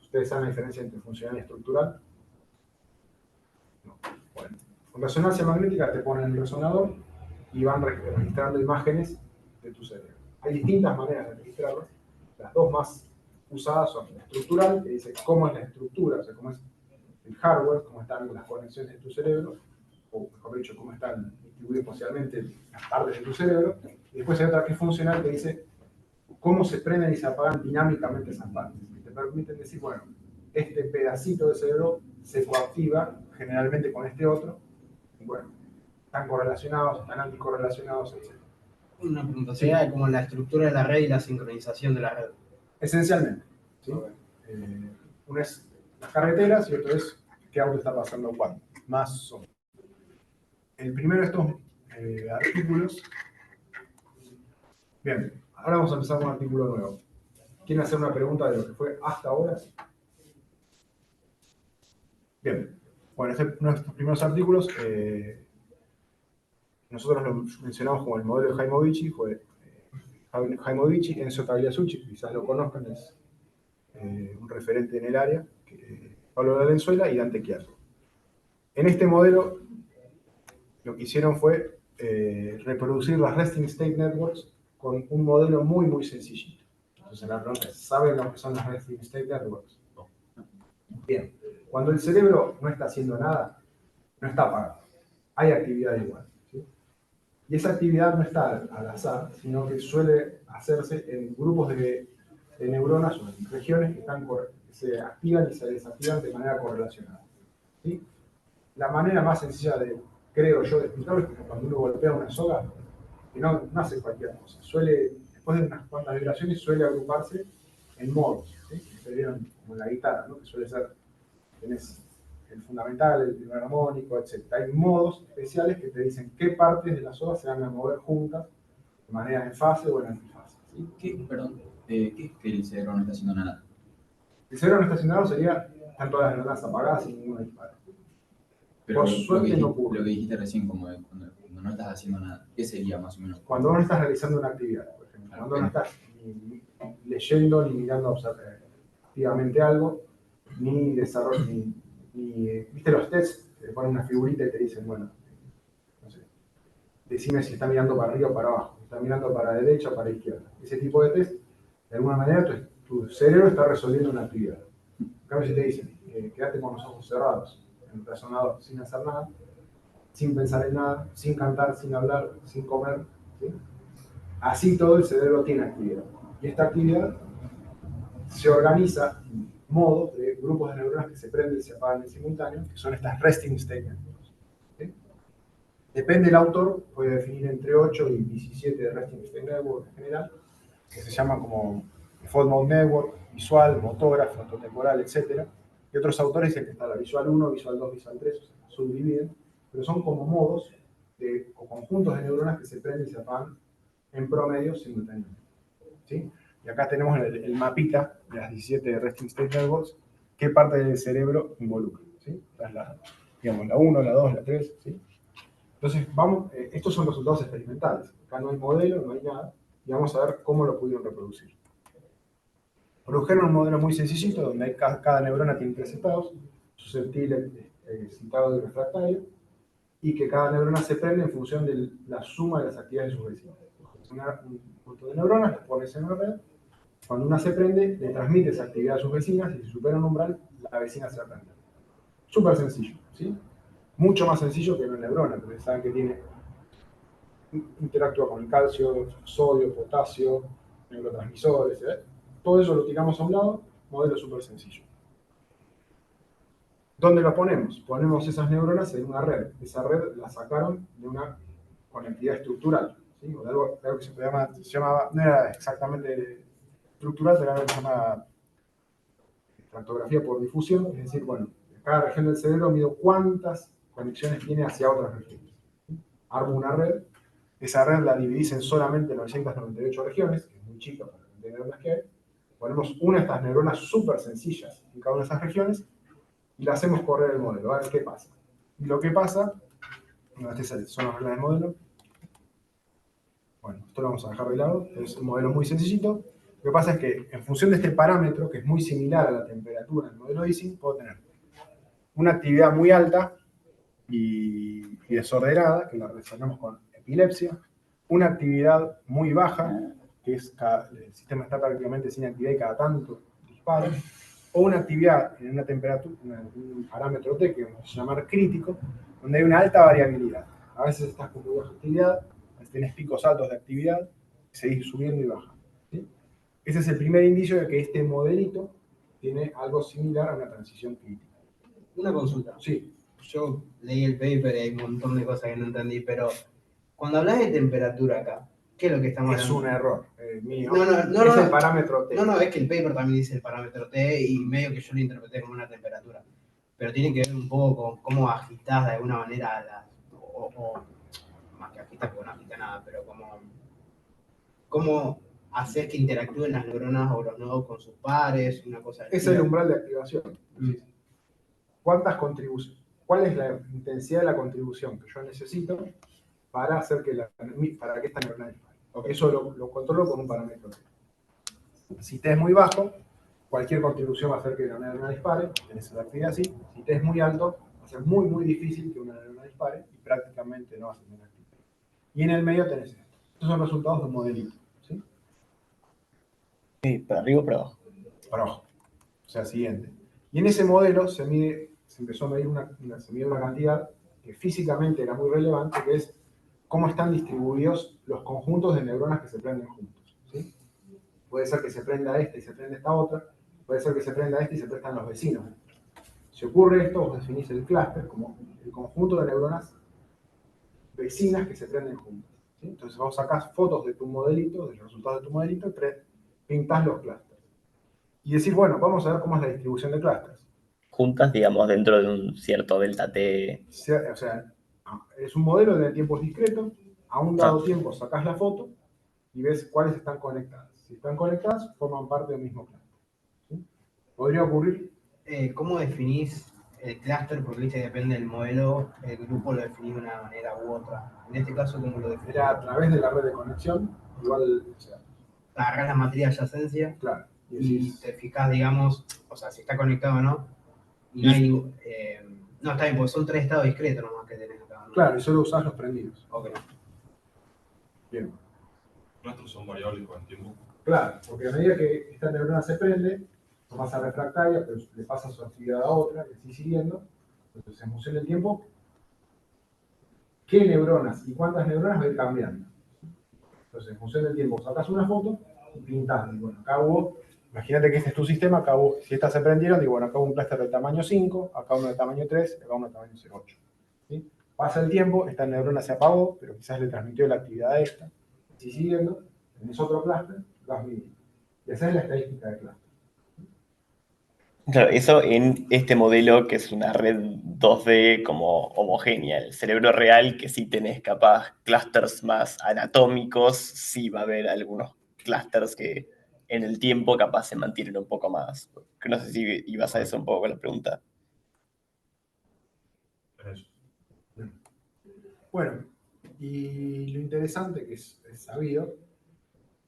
¿Ustedes saben la diferencia entre funcional y estructural? No. Bueno, con resonancia magnética te ponen el resonador y van registrando imágenes de tu cerebro. Hay distintas maneras de registrarlas. Las dos más usadas son la estructural, que dice cómo es la estructura, o sea, cómo es el hardware, cómo están las conexiones de tu cerebro, o mejor dicho, cómo están distribuidas espacialmente las partes de tu cerebro. Y después hay otra que es funcional, que dice cómo se prenden y se apagan dinámicamente esas partes, que te permiten decir, bueno, este pedacito de cerebro se coactiva generalmente con este otro, y bueno, están correlacionados, están anticorrelacionados, etc. Una pregunta, sería como la estructura de la red y la sincronización de la red. Esencialmente, ¿sí? Uno es las carreteras y otro es qué auto está pasando cuándo, más o menos. El primero de estos artículos. Bien, ahora vamos a empezar con un artículo nuevo. ¿Quieren hacer una pregunta de lo que fue hasta ahora? Bien, bueno, este es uno de estos primeros artículos. Nosotros lo mencionamos como el modelo de Haimovici, fue Haimovici, Enzo Tagliasucci, quizás lo conozcan, es un referente en el área, Pablo Valenzuela y Dante Chiaro. En este modelo, lo que hicieron fue reproducir las resting state networks con un modelo muy, muy sencillito. Entonces la pregunta es, ¿saben lo que son las resting state networks? No. Bien, cuando el cerebro no está haciendo nada, no está apagado. Hay actividad igual. ¿Sí? Y esa actividad no está al azar, sino que suele hacerse en grupos de neuronas o en regiones que se activan y se desactivan de manera correlacionada. ¿Sí? La manera más sencilla creo yo, de explicarlo es que cuando uno golpea una soga, que no hace cualquier cosa. Después de unas cuantas vibraciones, suele agruparse en modos. ¿Sí? Se vieron como en la guitarra, ¿no? Que suele ser, tenés el fundamental, el primer armónico, etc. Hay modos especiales que te dicen qué partes de la soga se van a mover juntas, de manera en fase o en antifase. ¿Sí? Perdón, ¿qué es que el cerebro no está haciendo nada? El cerebro no está haciendo nada sería, están todas las neuronas apagadas sin ningún disparo. Pero Por suerte no ocurre. Lo que dijiste recién, como cuando no estás haciendo nada, ¿qué sería más o menos? Cuando no estás realizando una actividad, por ejemplo. Cuando no estás ni leyendo, ni mirando activamente algo, ni desarrollo, ¿viste los tests? Te ponen una figurita y te dicen, bueno, no sé, decime si está mirando para arriba o para abajo, si está mirando para derecha o para izquierda. Ese tipo de test, de alguna manera, tu cerebro está resolviendo una actividad. En cambio, si te dicen, quédate con los ojos cerrados, en el razonador, sin hacer nada, sin pensar en nada, sin cantar, sin hablar, sin comer, ¿sí? Así todo el cerebro tiene actividad. Y esta actividad se organiza en modos de grupos de neuronas que se prenden y se apagan en simultáneo, que son estas resting state networks. ¿Sí? Depende del autor, puede definir entre 8 y 17 resting state networks en general, que se llaman como default mode network, visual, motora, frontotemporal, etc. Y otros autores dicen que está la visual 1, visual 2, visual 3, o sea, subdividen, pero son como modos o conjuntos de neuronas que se prenden y se apagan en promedio simultáneamente. ¿Sí? Y acá tenemos el mapita de las 17 resting state networks, qué parte del cerebro involucra. ¿Sí? Digamos, la 1, la 2, la 3. ¿Sí? Entonces, estos son resultados experimentales. Acá no hay modelo, no hay nada, y vamos a ver cómo lo pudieron reproducir. Produjeron un modelo muy sencillito, donde cada neurona tiene 3 estados, susceptible, excitado y refractario, y que cada neurona se prende en función de la suma de las actividades de sus vecinos. Un conjunto de neuronas, las pones en una red, cuando una se prende, le transmite esa actividad a sus vecinas, y si supera un umbral, la vecina se prende. Súper sencillo, ¿sí? Mucho más sencillo que una neurona, porque saben que interactúa con el calcio, sodio, potasio, neurotransmisores, ¿eh? Todo eso lo tiramos a un lado, modelo súper sencillo. ¿Dónde lo ponemos? Ponemos esas neuronas en una red. Esa red la sacaron de una conectividad estructural, ¿sí? O de algo que se llamaba, no era exactamente estructural, pero era algo que se llama tractografía por difusión, es decir, bueno, cada región del cerebro mido cuántas conexiones tiene hacia otras regiones. ¿Sí? Armo una red Esa red la dividís en solamente 998 regiones, que es muy chica para la cantidad de neuronas que hay. Ponemos una de estas neuronas súper sencillas en cada una de esas regiones y la hacemos correr el modelo, a ver qué pasa. Y lo que pasa, bueno, estas son las reglas del modelo. Bueno, esto lo vamos a dejar de lado, es un modelo muy sencillito. Lo que pasa es que en función de este parámetro, que es muy similar a la temperatura del modelo Ising, puedo tener una actividad muy alta y desordenada, que la relacionamos con epilepsia, una actividad muy baja, que es el sistema está prácticamente sin actividad y cada tanto dispara, o una actividad en una temperatura, un parámetro T que vamos a llamar crítico, donde hay una alta variabilidad. A veces estás con muy baja actividad, a veces tenés picos altos de actividad, y seguís subiendo y bajando. ¿Sí? Ese es el primer indicio de que este modelito tiene algo similar a una transición crítica. Una consulta. Sí. Yo leí el paper y hay un montón de cosas que no entendí, pero cuando hablas de temperatura acá, ¿qué es lo que estamos Es hablando? un error mío. No, es el parámetro T. No, es que el paper también dice el parámetro T y medio que yo lo interpreté como una temperatura. Pero tiene que ver un poco con cómo agitás de alguna manera o más que agitas porque no agita nada, pero cómo haces que interactúen las neuronas o los nodos con sus pares, una cosa así. Es el umbral de activación. ¿Cuántas contribuciones? ¿Cuál es la intensidad de la contribución que yo necesito para hacer que esta neurona dispare? Okay. Eso lo controlo con un parámetro T. Si T es muy bajo, cualquier contribución va a hacer que la neurona dispare, tenés la actividad así. Si T es muy alto, va a ser muy, muy difícil que una neurona dispare y prácticamente no va a ser una actividad. Y en el medio tenés esto. Estos son resultados de un modelito. ¿Sí? Sí, para arriba o para abajo. Para abajo. O sea, siguiente. Y en ese modelo se empezó a medir una cantidad que físicamente era muy relevante, que es cómo están distribuidos los conjuntos de neuronas que se prenden juntos. ¿Sí? Puede ser que se prenda esta y se prenda esta otra, puede ser que se prenda esta y se prestan los vecinos. Si ocurre esto, vos definís el clúster como el conjunto de neuronas vecinas que se prenden juntas. ¿Sí? Entonces vos sacás fotos de tu modelito, de los resultados de tu modelito, y pintás los clústeres. Y decir, bueno, vamos a ver cómo es la distribución de clústeres. Juntas, digamos, dentro de un cierto delta T. O sea, es un modelo de tiempos discretos, a un dado tiempo sacás la foto y ves cuáles están conectadas. Si están conectadas, forman parte del mismo clúster. ¿Sí? ¿Podría ocurrir? ¿Cómo definís el clúster? Porque dice que depende del modelo, el grupo lo definís de una manera u otra. En este caso, ¿cómo lo definís? Era a través de la red de conexión, igual, o sea, agarrás la matriz de adyacencia, claro, y te fijas, digamos, o sea, si está conectado o no, y no hay ningún... no, está bien, porque son 3 estados discretos nomás que tenés acá, ¿no? Claro, y solo usás los prendidos. Ok. Bien. Nuestros son variables con el tiempo. Claro, porque a medida que esta neurona se prende, pasa refractaria, pero le pasa su actividad a otra, y así siguiendo. Entonces, en función del tiempo, ¿qué neuronas y cuántas neuronas va a ir cambiando? Entonces, en función del tiempo, sacas una foto y pintas. Y bueno, acá hubo, imagínate que este es tu sistema, acá hubo, si estas se prendieron, digo, bueno, acá hubo un clúster de tamaño 5, acá uno de tamaño 3, acá uno de tamaño 0,8. ¿Sí? Pasa el tiempo, esta neurona se apagó, pero quizás le transmitió la actividad a esta. Así siguiendo, tenés otro clúster, vas midiendo. Y esa es la estadística de clúster. Claro, eso en este modelo que es una red 2D como homogénea. El cerebro real, que sí tenés capaz clústeres más anatómicos, sí va a haber algunos clústeres que en el tiempo capaz se mantienen un poco más. No sé si ibas a eso un poco con la pregunta. Eso. Bueno, y lo interesante que es sabido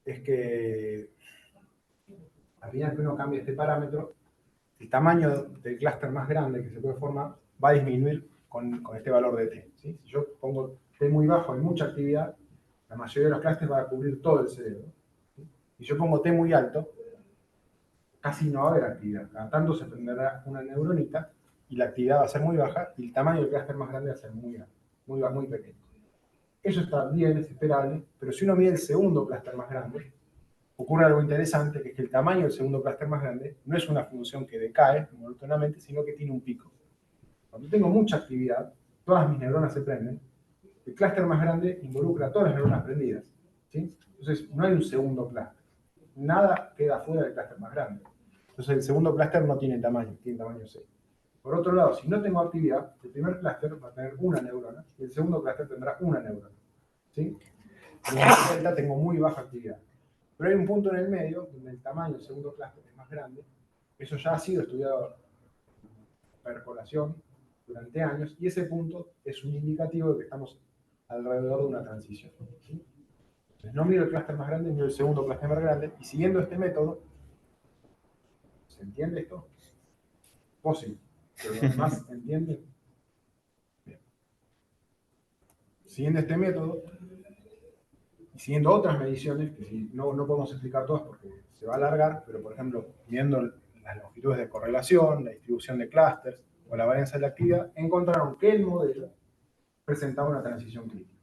es que al final que uno cambia este parámetro, el tamaño del clúster más grande que se puede formar va a disminuir con este valor de T. ¿Sí? Si yo pongo T muy bajo, hay mucha actividad, la mayoría de los clústeres va a cubrir todo el cerebro. ¿Sí? Si yo pongo T muy alto, casi no va a haber actividad. Cada tanto se prenderá una neuronita y la actividad va a ser muy baja y el tamaño del clúster más grande va a ser muy pequeño. Eso está bien, es esperable, pero si uno mide el segundo clúster más grande, ocurre algo interesante, que es que el tamaño del segundo clúster más grande no es una función que decae monótonamente, sino que tiene un pico. Cuando tengo mucha actividad, todas mis neuronas se prenden, el clúster más grande involucra a todas las neuronas prendidas. ¿Sí? Entonces, no hay un segundo clúster. Nada queda fuera del clúster más grande. Entonces, el segundo clúster no tiene tamaño 6. Por otro lado, si no tengo actividad, el primer clúster va a tener una neurona y el segundo clúster tendrá una neurona. ¿Sí? en la delta tengo muy baja actividad. Pero hay un punto en el medio, donde el tamaño del segundo clúster es más grande. Eso ya ha sido estudiado en percolación durante años, y ese punto es un indicativo de que estamos alrededor de una transición, ¿sí? Entonces no miro el clúster más grande, miro el segundo clúster más grande, y siguiendo este método, ¿se entiende esto? Posible. ¿Pero los demás entienden? Bien. Siguiendo este método, y siguiendo otras mediciones, que si no podemos explicar todas porque se va a alargar, pero por ejemplo, viendo las longitudes de correlación, la distribución de clústeres o la varianza de la actividad, encontraron que el modelo presentaba una transición crítica.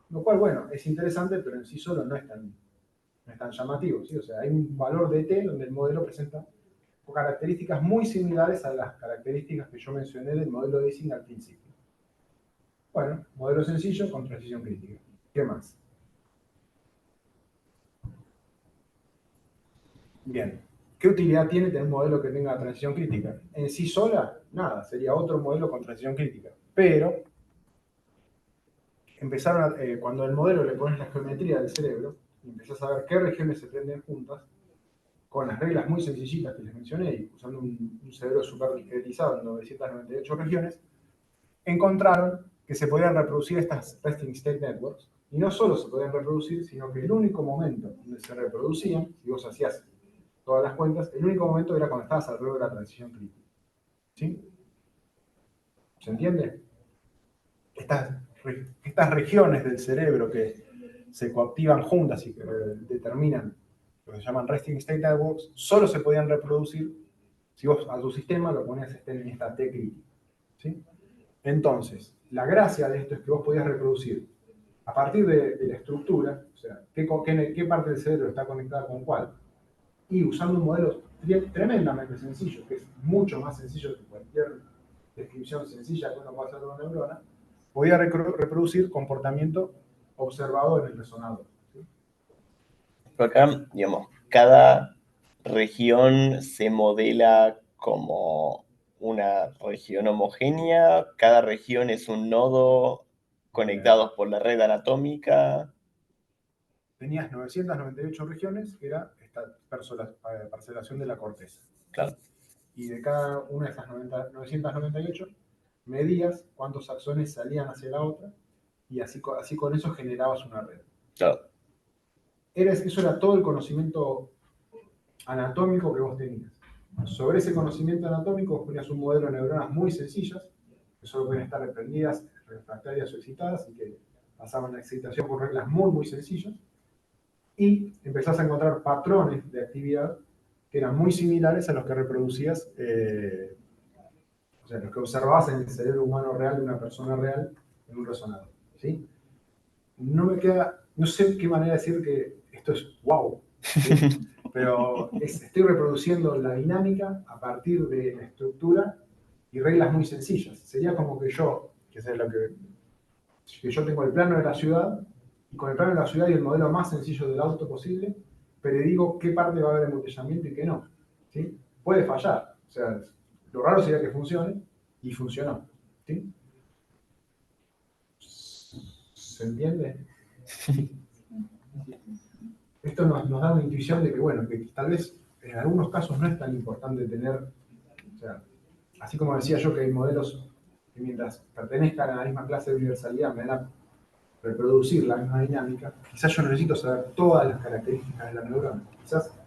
Lo cual, bueno, es interesante, pero en sí solo no es tan llamativo, ¿sí? O sea, hay un valor de t donde el modelo presenta características muy similares a las características que yo mencioné del modelo de Ising al principio. Bueno, modelo sencillo con transición crítica. ¿Qué más? Bien. ¿Qué utilidad tiene tener un modelo que tenga transición crítica? En sí sola, nada, sería otro modelo con transición crítica. Pero empezaron cuando al modelo le pones la geometría del cerebro y empezás a ver qué regiones se prenden juntas, con las reglas muy sencillitas que les mencioné, y usando un cerebro súper discretizado en 998 regiones, encontraron que se podían reproducir estas resting state networks, y no solo se podían reproducir, sino que el único momento donde se reproducían, si vos hacías todas las cuentas, el único momento era cuando estabas alrededor de la transición crítica. ¿Sí? ¿Se entiende? Estas regiones del cerebro que se coactivan juntas y que determinan lo que se llaman resting state networks, solo se podían reproducir si vos a tu sistema lo ponías en esta T crítica. ¿Sí? Entonces, la gracia de esto es que vos podías reproducir a partir de la estructura, o sea, qué parte del cerebro está conectada con cuál, y usando un modelo tremendamente sencillo, que es mucho más sencillo que cualquier descripción sencilla que uno pueda hacer de una neurona, podía reproducir comportamiento observado en el resonador. ¿Sí? Pero acá, digamos, cada región se modela como una región homogénea, cada región es un nodo conectados por la red anatómica. Tenías 998 regiones, que era esta parcelación de la corteza. Claro. Y de cada una de esas 998, medías cuántos axones salían hacia la otra, y así con eso generabas una red. Claro. Eso era todo el conocimiento anatómico que vos tenías. Sobre ese conocimiento anatómico vos ponías un modelo de neuronas muy sencillas, que solo podían estar reprendidas, refractarias o excitadas, y que pasaban la excitación por reglas muy, muy sencillas, y empezás a encontrar patrones de actividad que eran muy similares a los que reproducías, o sea, los que observabas en el cerebro humano real de una persona real en un resonador. ¿Sí? No sé qué manera de decir que esto es wow, ¿sí? Pero estoy reproduciendo la dinámica a partir de la estructura y reglas muy sencillas. Sería como que yo yo tengo el plano de la ciudad, y con el plano de la ciudad y el modelo más sencillo del auto posible, predigo qué parte va a haber embotellamiento y qué no. ¿Sí? Puede fallar. O sea, lo raro sería que funcione, y funcionó. ¿Sí? ¿Se entiende? Esto nos da una intuición de que, bueno, que tal vez en algunos casos no es tan importante tener, o sea, así como decía yo que hay modelos que mientras pertenezcan a la misma clase de universalidad me van a reproducir la misma dinámica, quizás yo necesito saber todas las características de la neurona. Quizás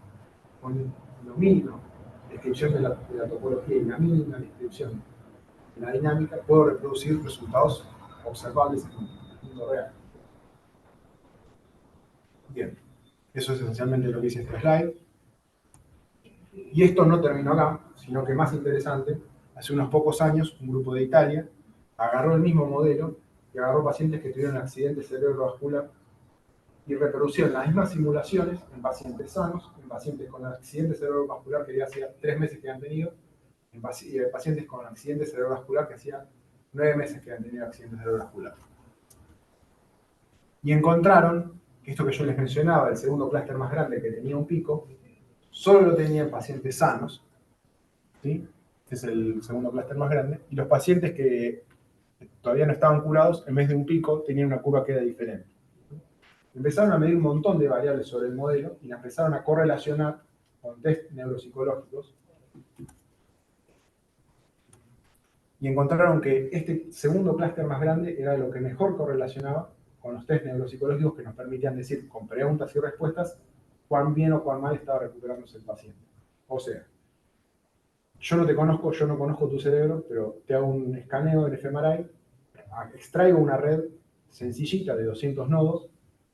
con lo mínimo, descripción de la topología y la mínima descripción de la dinámica, puedo reproducir resultados observables en el mundo real. Bien, eso es esencialmente lo que dice este slide. Y esto no terminó acá, sino que más interesante, hace unos pocos años un grupo de Italia agarró el mismo modelo y agarró pacientes que tuvieron accidente cerebrovascular y reproducieron las mismas simulaciones en pacientes sanos, en pacientes con accidente cerebrovascular que ya hacía 3 meses que han tenido, y en pacientes con accidente cerebrovascular que hacía 9 meses que han tenido accidente cerebrovascular. Y encontraron que esto que yo les mencionaba, el segundo clúster más grande que tenía un pico, solo lo tenía en pacientes sanos, ¿sí? Este es el segundo clúster más grande, y los pacientes que todavía no estaban curados, en vez de un pico, tenían una curva que era diferente. Empezaron a medir un montón de variables sobre el modelo y la empezaron a correlacionar con test neuropsicológicos. Y encontraron que este segundo clúster más grande era lo que mejor correlacionaba con los test neuropsicológicos que nos permitían decir, con preguntas y respuestas, cuán bien o cuán mal estaba recuperándose el paciente. O sea, yo no te conozco, yo no conozco tu cerebro, pero te hago un escaneo del fMRI, extraigo una red sencillita de 200 nodos,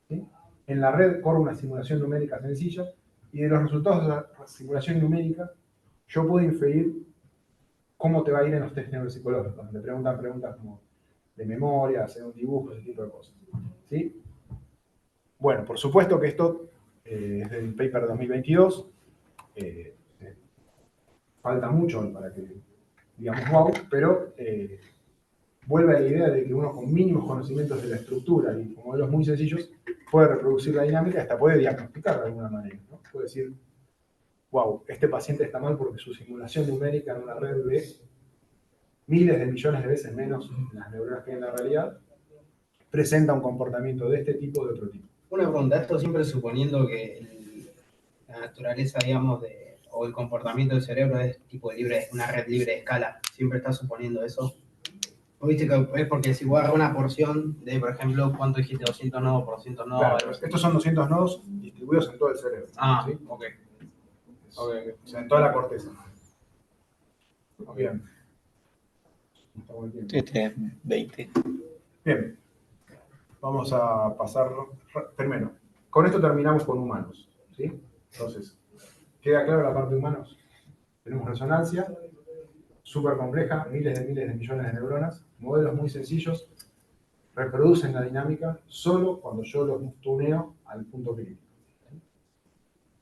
¿sí? En la red corro una simulación numérica sencilla, y de los resultados de la simulación numérica, yo puedo inferir cómo te va a ir en los test neuropsicológicos, donde preguntan preguntas como de memoria, hacer un dibujo, ese tipo de cosas. ¿Sí? Bueno, por supuesto que esto es del paper 2022, falta mucho para que digamos wow, pero vuelve a la idea de que uno con mínimos conocimientos de la estructura y con modelos muy sencillos puede reproducir la dinámica y hasta puede diagnosticar de alguna manera, ¿no? Puede decir, wow, este paciente está mal porque su simulación numérica en una red de miles de millones de veces menos las neuronas que hay en la realidad, presenta un comportamiento de este tipo o de otro tipo. Una pregunta, esto siempre suponiendo que la naturaleza, digamos, o el comportamiento del cerebro es tipo libre, una red libre de escala. Siempre está suponiendo eso. ¿O viste que es porque si vos agarras una porción de, por ejemplo, ¿cuánto dijiste? 200 nodos por 200 nodos. Claro, estos son 200 nodos distribuidos en todo el cerebro. Ah, ¿sí? ok. O sea, en toda la corteza. Bien. Este 20. Bien. Vamos a pasar primero. Con esto terminamos con humanos. ¿Sí? Entonces, ¿queda claro la parte de humanos? Tenemos resonancia, súper compleja, miles de millones de neuronas, modelos muy sencillos, reproducen la dinámica solo cuando yo los tuneo al punto crítico.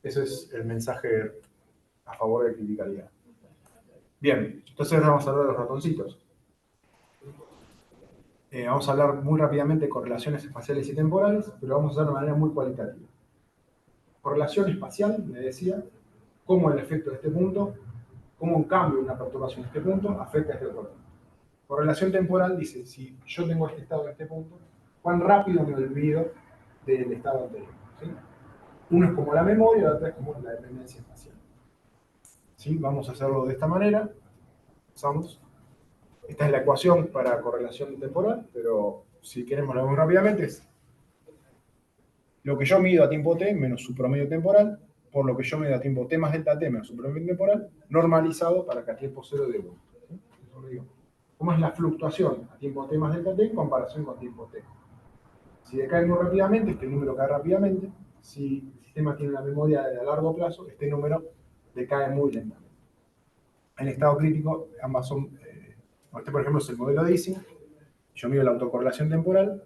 Ese es el mensaje a favor de criticalidad. Bien, entonces vamos a hablar de los ratoncitos. Vamos a hablar muy rápidamente de correlaciones espaciales y temporales, pero vamos a hacerlo de manera muy cualitativa. Correlación espacial, me decía, cómo el efecto de este punto, cómo un cambio de una perturbación en este punto afecta a este otro punto. Correlación temporal dice, si yo tengo este estado en este punto, cuán rápido me olvido del estado anterior. ¿Sí? Uno es como la memoria, el otro es como la dependencia espacial. ¿Sí? Vamos a hacerlo de esta manera. Pasamos. Esta es la ecuación para correlación temporal, pero si queremos la vemos rápidamente es lo que yo mido a tiempo t menos su promedio temporal, por lo que yo mido a tiempo t más delta t menos su promedio temporal, normalizado para que a tiempo cero dé 1. ¿Sí? ¿Cómo es la fluctuación a tiempo t más delta t en comparación con tiempo t? Si decae muy rápidamente, este número cae rápidamente. Si el sistema tiene una memoria a largo plazo, este número decae muy lentamente. En estado crítico, ambas son... este, por ejemplo, es el modelo de Ising. Yo mido la autocorrelación temporal.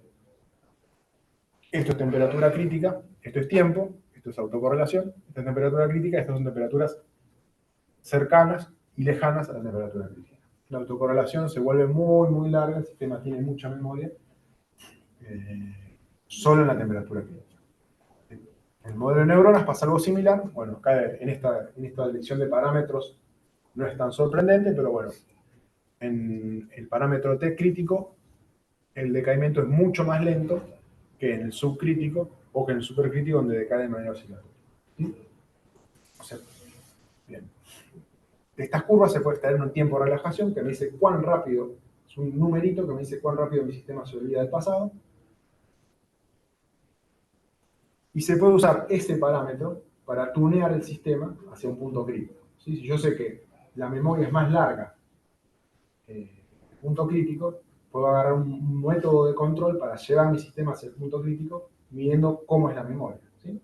Esto es temperatura crítica, esto es tiempo, esto es autocorrelación, esto es temperatura crítica, estas son temperaturas cercanas y lejanas a la temperatura crítica. La autocorrelación se vuelve muy larga, el sistema tiene mucha memoria, solo en la temperatura crítica. En el modelo de neuronas pasa algo similar, bueno, cae en esta elección de parámetros no es tan sorprendente, pero bueno, en el parámetro T crítico, el decaimiento es mucho más lento que en el subcrítico o que en el supercrítico, donde decae de manera oscilatoria. ¿Sí? O sea, bien. De estas curvas se puede extraer un tiempo de relajación que me dice cuán rápido, es un numerito que me dice cuán rápido mi sistema se olvida del pasado. Y se puede usar ese parámetro para tunear el sistema hacia un punto crítico. ¿Sí? Si yo sé que la memoria es más larga que el punto crítico, puedo agarrar un método de control para llevar mi sistema hacia el punto crítico, midiendo cómo es la memoria. ¿Sí?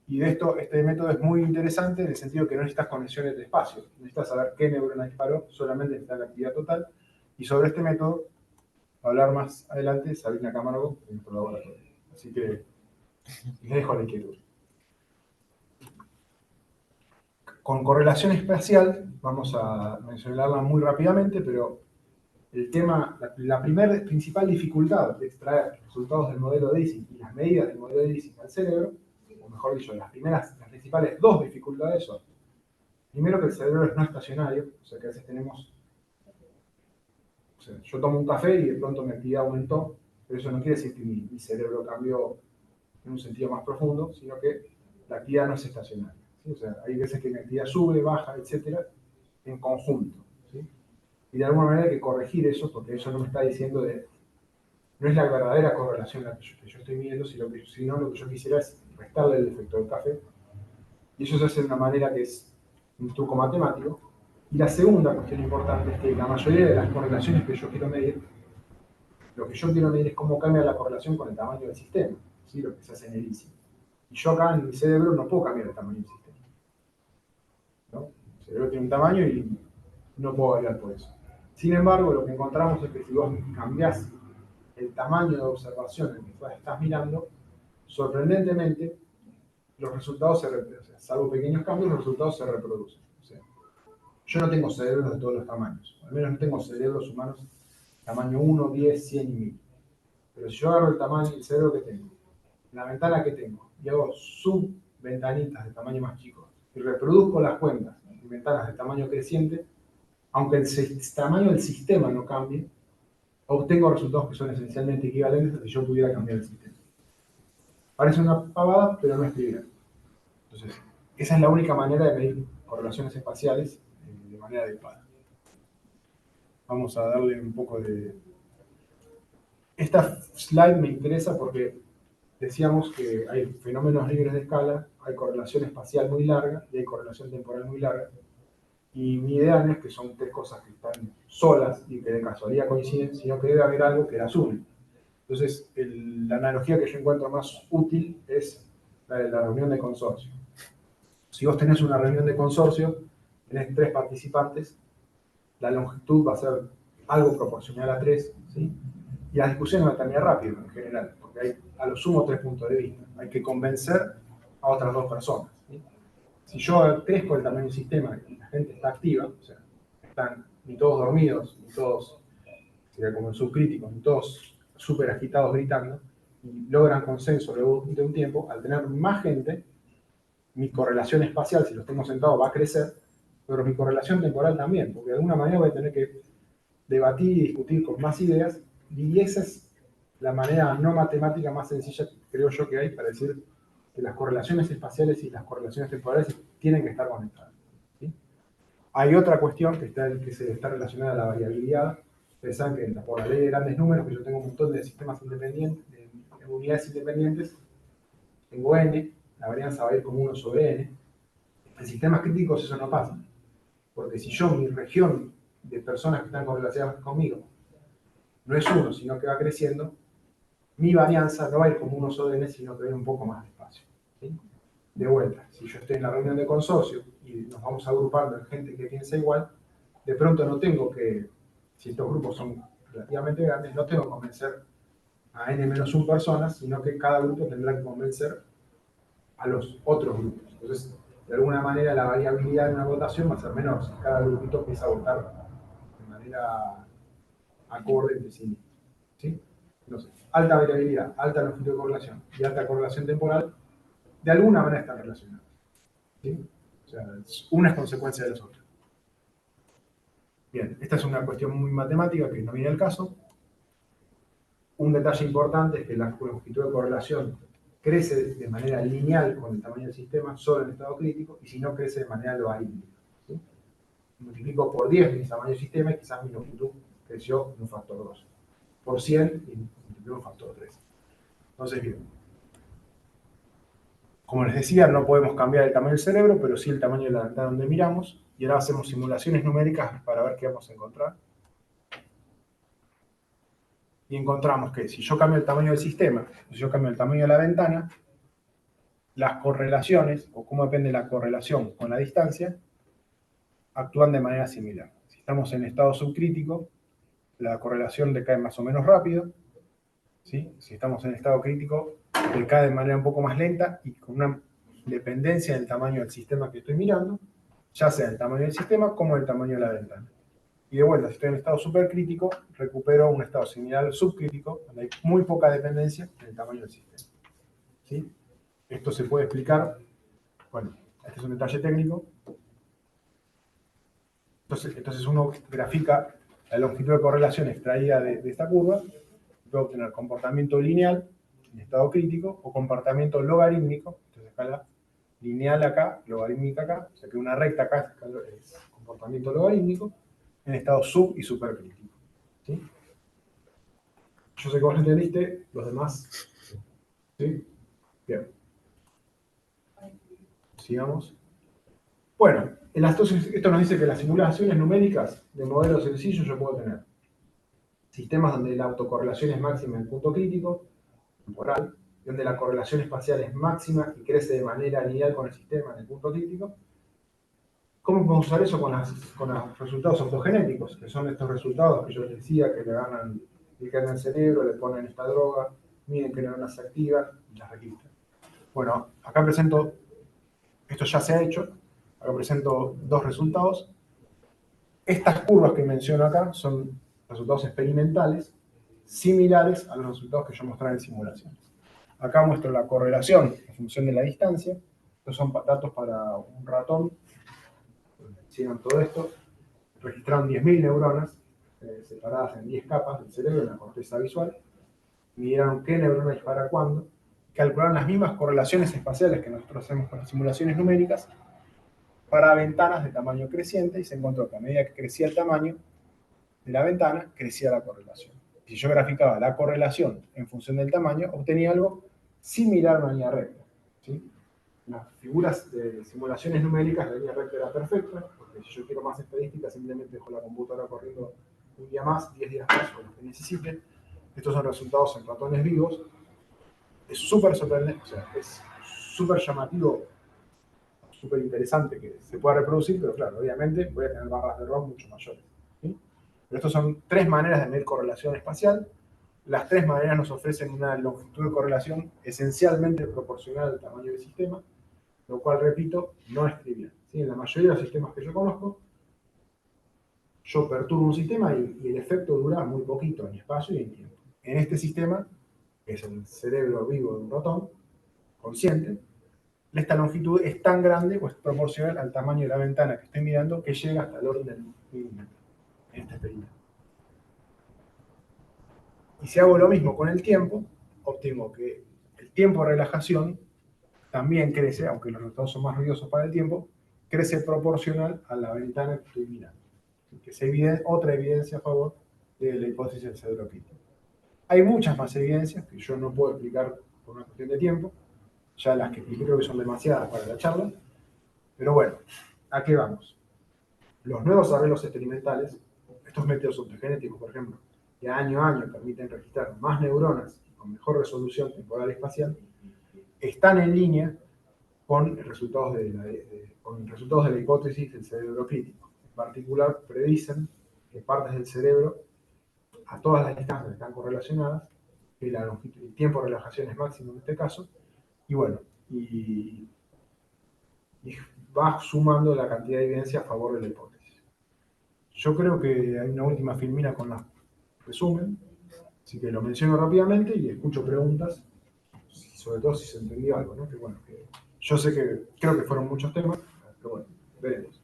Y de esto, este método es muy interesante en el sentido que no necesitas conexiones de espacio, necesitas saber qué neurona disparó, solamente necesitas la actividad total. Y sobre este método va a hablar más adelante Sabrina Camargo en nuestro laboratorio. Así que les dejo la inquietud. Con correlación espacial, vamos a mencionarla muy rápidamente, pero el tema, la primera principal dificultad de extraer resultados del modelo de Ising y las medidas del modelo de Ising al cerebro, o mejor dicho, las principales dos dificultades son, primero que el cerebro no es estacionario, o sea que a veces tenemos, o sea, yo tomo un café y de pronto mi actividad aumentó, pero eso no quiere decir que mi cerebro cambió en un sentido más profundo, sino que la actividad no es estacionaria, ¿sí? O sea, hay veces que mi actividad sube, baja, etcétera, en conjunto, ¿sí? Y de alguna manera hay que corregir eso, porque eso no me está diciendo no es la verdadera correlación la que yo estoy midiendo, sino lo que yo quisiera es restarle el efecto del café. Y eso se hace de una manera que es un truco matemático. Y la segunda cuestión importante es que la mayoría de las correlaciones que yo quiero medir, lo que yo quiero medir es cómo cambia la correlación con el tamaño del sistema, ¿sí? Lo que se hace en el ICI. Y yo acá en mi cerebro no puedo cambiar el tamaño del sistema, ¿no? El cerebro tiene un tamaño y no puedo variar por eso. Sin embargo, lo que encontramos es que si vos cambiás el tamaño de observación en el que estás mirando, sorprendentemente, los resultados se reproducen. O sea, salvo pequeños cambios, los resultados se reproducen. O sea, yo no tengo cerebros de todos los tamaños. Al menos no tengo cerebros humanos tamaño 1, 10, 100 y 1000. Pero si yo agarro el tamaño del cerebro que tengo, la ventana que tengo, y hago subventanitas de tamaño más chico, y reproduzco las cuentas en ventanas de tamaño creciente, aunque el tamaño del sistema no cambie, obtengo resultados que son esencialmente equivalentes a si yo pudiera cambiar el sistema. Parece una pavada, pero no es trivial. Entonces, esa es la única manera de medir correlaciones espaciales de manera adecuada. Vamos a darle un poco de... Esta slide me interesa porque decíamos que hay fenómenos libres de escala, hay correlación espacial muy larga y hay correlación temporal muy larga. Y mi idea no es que son tres cosas que están solas y que de casualidad coinciden, sino que debe haber algo que las une. Entonces, la analogía que yo encuentro más útil es la de la reunión de consorcio. Si vos tenés una reunión de consorcio, tenés 3 participantes, la longitud va a ser algo proporcional a 3, ¿sí? Y la discusión va a terminar rápido en general, porque hay a lo sumo 3 puntos de vista. Hay que convencer a otras 2 personas, ¿sí? Si yo crezco el tamaño del sistema y la gente está activa, o sea, están ni todos dormidos, ni todos, sería como el subcrítico, ni todos súper agitados gritando, y logran consenso luego de un tiempo, al tener más gente, mi correlación espacial, si los tengo sentados, va a crecer, pero mi correlación temporal también, porque de alguna manera voy a tener que debatir y discutir con más ideas, y esa es la manera no matemática más sencilla, creo yo, que hay para decir que las correlaciones espaciales y las correlaciones temporales tienen que estar conectadas, ¿sí? Hay otra cuestión que está relacionada a la variabilidad. Ustedes saben que por la ley de grandes números, que yo tengo un montón de sistemas independientes, de unidades independientes, tengo n, la varianza va a ir como 1 sobre n. En sistemas críticos eso no pasa, porque si yo, mi región de personas que están correlacionadas conmigo, no es 1, sino que va creciendo, mi varianza no va a ir como 1 sobre n, sino que va a ir un poco más despacio, ¿sí? De vuelta, si yo estoy en la reunión de consorcio y nos vamos agrupando en gente que piensa igual, de pronto no tengo que, si estos grupos son relativamente grandes, no tengo que convencer a n-1 personas, sino que cada grupo tendrá que convencer a los otros grupos. Entonces, de alguna manera, la variabilidad de una votación va a ser menor si cada grupito empieza a votar de manera acorde entre sí mismos, ¿sí? Entonces, alta variabilidad, alta longitud de correlación y alta correlación temporal, de alguna manera están relacionadas, ¿sí? O sea, una es consecuencia de las otras. Bien, esta es una cuestión muy matemática que no viene al caso. Un detalle importante es que la longitud de correlación crece de manera lineal con el tamaño del sistema solo en estado crítico, y si no, crece de manera logarítmica, ¿sí? Multiplico por 10 mi tamaño del sistema y quizás mi longitud creció en un factor 2. Por 100 y multiplico un factor 3. Entonces, bien. Como les decía, no podemos cambiar el tamaño del cerebro, pero sí el tamaño de la ventana donde miramos. Y ahora hacemos simulaciones numéricas para ver qué vamos a encontrar. Y encontramos que si yo cambio el tamaño del sistema, si yo cambio el tamaño de la ventana, las correlaciones, o cómo depende la correlación con la distancia, actúan de manera similar. Si estamos en estado subcrítico, la correlación decae más o menos rápido, ¿sí? Si estamos en estado crítico, decae de manera un poco más lenta y con una dependencia del tamaño del sistema que estoy mirando, ya sea el tamaño del sistema como el tamaño de la ventana. Y de vuelta, si estoy en estado supercrítico, recupero un estado similar al subcrítico, donde hay muy poca dependencia en el tamaño del sistema, ¿sí? Esto se puede explicar, bueno, este es un detalle técnico. Entonces uno grafica la longitud de correlación extraída de esta curva, puede obtener comportamiento lineal en estado crítico, o comportamiento logarítmico, entonces escala lineal acá, logarítmica acá, o sea que una recta acá es comportamiento logarítmico, en estado sub y supercrítico. ¿Sí? Yo sé que vos lo entendiste, los demás. ¿Sí? Bien. Sigamos. Bueno, esto nos dice que las simulaciones numéricas de modelos sencillos yo puedo tener sistemas donde la autocorrelación es máxima en punto crítico, temporal, donde la correlación espacial es máxima y crece de manera lineal con el sistema en el punto crítico. ¿Cómo podemos usar eso con los resultados ortogenéticos? Que son estos resultados que yo les decía, que le ganan el kernel al cerebro, le ponen esta droga, miden qué neuronas se activan y las registran. Bueno, acá presento, esto ya se ha hecho, acá presento dos resultados. Estas curvas que menciono acá son resultados experimentales similares a los resultados que yo mostré en simulaciones. Acá muestro la correlación en función de la distancia. Estos son datos para un ratón. Hicieron todo esto. Registraron 10.000 neuronas separadas en 10 capas del cerebro en la corteza visual. Midieron qué neurona dispara cuándo. Calcularon las mismas correlaciones espaciales que nosotros hacemos con las simulaciones numéricas para ventanas de tamaño creciente y se encontró que a medida que crecía el tamaño de la ventana, crecía la correlación. Si yo graficaba la correlación en función del tamaño, obtenía algo similar a una línea recta. ¿Sí? Las figuras de simulaciones numéricas, la línea recta era perfecta, porque si yo quiero más estadística, simplemente dejo la computadora corriendo un día más, 10 días más, o lo que necesite. Estos son resultados en ratones vivos. Es súper sorprendente, o sea, es súper llamativo, súper interesante que se pueda reproducir, pero claro, obviamente voy a tener barras de error mucho mayores. ¿Sí? Pero estas son tres maneras de medir correlación espacial. Las tres maneras nos ofrecen una longitud de correlación esencialmente proporcional al tamaño del sistema, lo cual, repito, no es trivial. ¿Sí? En la mayoría de los sistemas que yo conozco, yo perturbo un sistema y el efecto dura muy poquito en espacio y en tiempo. En este sistema, que es el cerebro vivo de un ratón, consciente, esta longitud es tan grande o es proporcional al tamaño de la ventana que estoy mirando que llega hasta el orden del milímetro en este experimento. Y si hago lo mismo con el tiempo, obtengo que el tiempo de relajación también crece, aunque los resultados son más ruidosos para el tiempo, crece proporcional a la ventana que estoy mirando. Que es otra evidencia a favor de la hipótesis del cerebro crítico. Hay muchas más evidencias que yo no puedo explicar por una cuestión de tiempo, ya las que creo que son demasiadas para la charla, pero bueno, ¿a qué vamos? Los nuevos arreglos experimentales, estos métodos optogenéticos, por ejemplo, que año a año permiten registrar más neuronas con mejor resolución temporal y espacial, están en línea con resultados de la hipótesis del cerebro crítico. En particular, predicen que partes del cerebro, a todas las distancias están correlacionadas, que el tiempo de relajación es máximo en este caso, y bueno, y va sumando la cantidad de evidencia a favor de la hipótesis. Yo creo que hay una última filmina con la resumen, así que lo menciono rápidamente y escucho preguntas, sobre todo si se entendió algo, ¿no? Que bueno, que yo sé que creo que fueron muchos temas, pero bueno, veremos.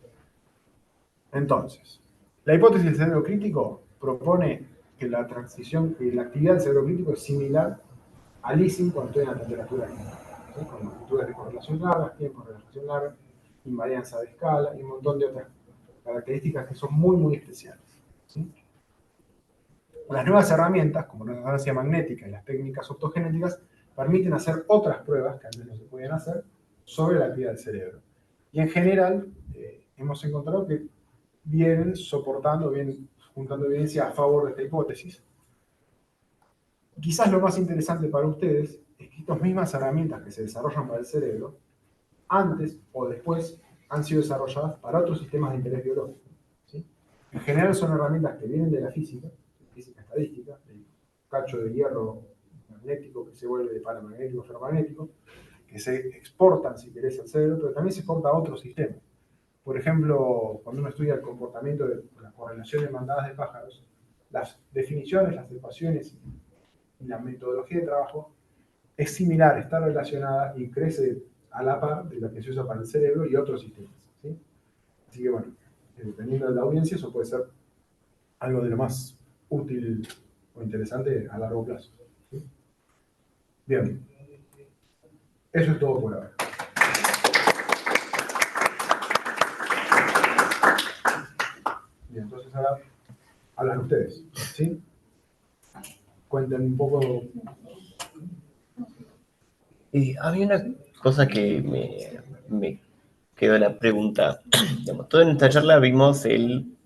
Entonces, la hipótesis del cerebro crítico propone que la actividad del cerebro crítico es similar al leasing cuando estoy en la temperatura límite, ¿sí? Con longitudes de correlación largas, tiempos de relajación larga, invarianza de escala y un montón de otras características que son muy, muy especiales. ¿Sí? Las nuevas herramientas, como la resonancia magnética y las técnicas optogenéticas, permiten hacer otras pruebas que antes no se podían hacer sobre la actividad del cerebro. Y en general, hemos encontrado que vienen juntando evidencia a favor de esta hipótesis. Quizás lo más interesante para ustedes es que estas mismas herramientas que se desarrollan para el cerebro, antes o después han sido desarrolladas para otros sistemas de interés biológico. ¿Sí? En general son herramientas que vienen de la física estadística, el cacho de hierro magnético que se vuelve de paramagnético a ferromagnético, que se exportan, si querés, al cerebro, pero también se exporta a otros sistemas. Por ejemplo, cuando uno estudia el comportamiento de las correlaciones de bandadas de pájaros, las definiciones, las ecuaciones y la metodología de trabajo es similar, está relacionada y crece a la par de la que se usa para el cerebro y otros sistemas. ¿Sí? Así que bueno, dependiendo de la audiencia, eso puede ser algo de lo más útil o interesante a largo plazo. ¿Sí? Bien. Bien. Eso es todo por ahora. Bien, entonces ahora hablan ustedes, ¿sí? Cuenten un poco. Había una cosa que me quedó la pregunta. Digamos, toda en esta charla vimos digamos,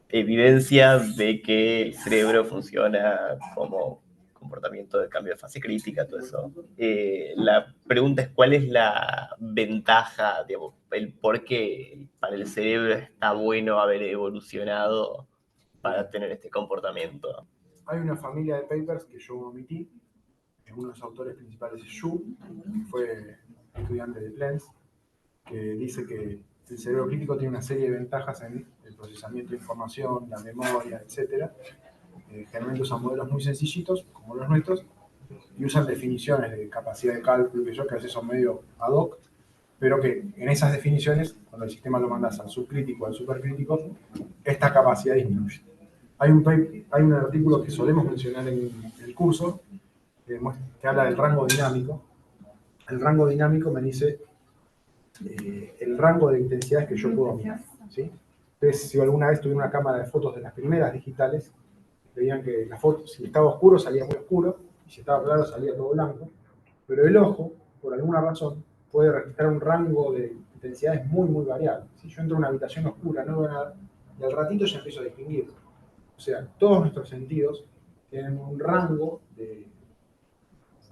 evidencia de que el cerebro funciona como comportamiento de cambio de fase crítica, todo eso. La pregunta es cuál es la ventaja, digamos, el por qué para el cerebro está bueno haber evolucionado para tener este comportamiento. Hay una familia de papers que yo omití. Uno de los autores principales es Xu, que fue estudiante de Plens, que dice que el cerebro crítico tiene una serie de ventajas en el procesamiento de información, la memoria, etc. Generalmente usan modelos muy sencillitos, como los nuestros, y usan definiciones de capacidad de cálculo, que a veces son medio ad hoc, pero que en esas definiciones, cuando el sistema lo mandas al subcrítico o al supercrítico, esta capacidad disminuye. Hay un artículo que solemos mencionar en el curso, que habla del rango dinámico. El rango dinámico me dice el rango de intensidades que yo puedo mirar, ¿sí? Entonces, si alguna vez tuve una cámara de fotos de las primeras digitales, veían que la foto, si estaba oscuro, salía muy oscuro, y si estaba claro, salía todo blanco. Pero el ojo, por alguna razón, puede registrar un rango de intensidades muy, muy variable. Si yo entro a una habitación oscura, no veo nada, y al ratito ya empiezo a distinguir. O sea, todos nuestros sentidos tienen un rango de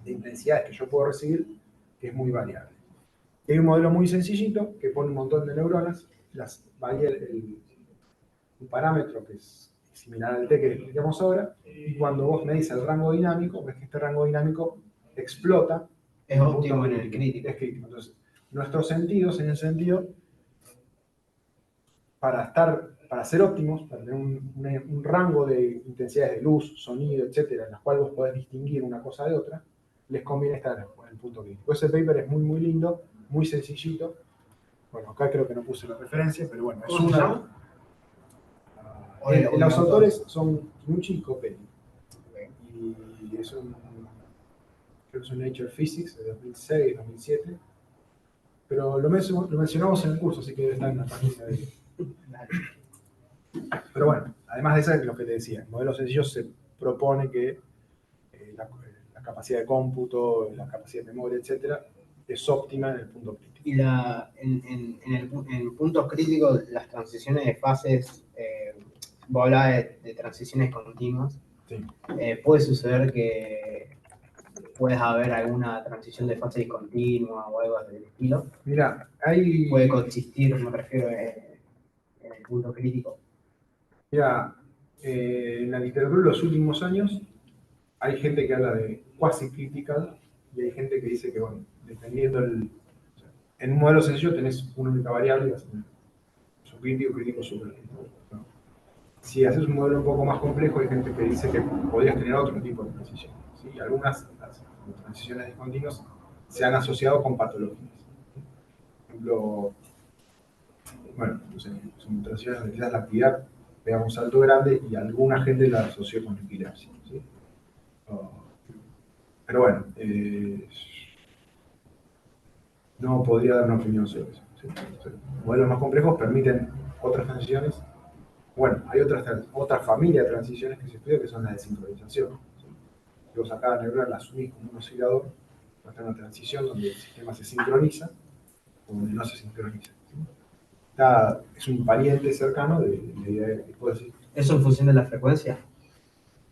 intensidades que yo puedo recibir que es muy variable. Y hay un modelo muy sencillito que pone un montón de neuronas, varía un parámetro que es similar al T que explicamos ahora, y cuando vos medís el rango dinámico, ves que este rango dinámico explota. Es óptimo en el crítico. Es crítico. Entonces, nuestros sentidos, en ese sentido, para ser óptimos, para tener un rango de intensidades de luz, sonido, etcétera, en las cuales vos podés distinguir una cosa de otra, les conviene estar en el punto crítico. Ese paper es muy, muy lindo, muy sencillito. Bueno, acá creo que no puse la referencia, pero bueno, es una. Los autores son Kinuchi y Copelli. Y es creo que es un Nature Physics de 2006, 2007. Pero lo mencionamos en el curso, así que debe estar en la página de. Pero bueno, además de eso, es lo que te decía, en modelos sencillos se propone que la capacidad de cómputo, la capacidad de memoria, etcétera, es óptima en el punto crítico. Y en puntos críticos, las transiciones de fases, vos hablabas de transiciones continuas. Sí. Puede suceder que puedes haber alguna transición de fase discontinua o algo del estilo. Mira, puede coexistir, me refiero, en el punto crítico. Mira, en la literatura de los últimos años hay gente que habla de quasi-critical y hay gente que dice que, bueno, dependiendo en un modelo sencillo tenés una única variable y vas a tener subcrítico, crítico, supercrítico, ¿no? Si haces un modelo un poco más complejo, hay gente que dice que podrías tener otro tipo de transiciones, ¿sí? Algunas las transiciones discontinuas se han asociado con patologías. Por ejemplo, bueno, son transiciones donde quizás la actividad pega un salto grande y alguna gente la asoció con epilepsia, ¿sí? Pero bueno, no podría dar una opinión sobre eso, ¿sí? Modelos más complejos permiten otras transiciones. Bueno, hay otra familia de transiciones que se estudia que son las de sincronización, ¿sí? Vos acá la neurona la asumís como un oscilador, va a estar una transición donde el sistema se sincroniza o donde no se sincroniza, ¿sí? Es un pariente cercano de la idea de que puedo decir. ¿Eso en función de la frecuencia?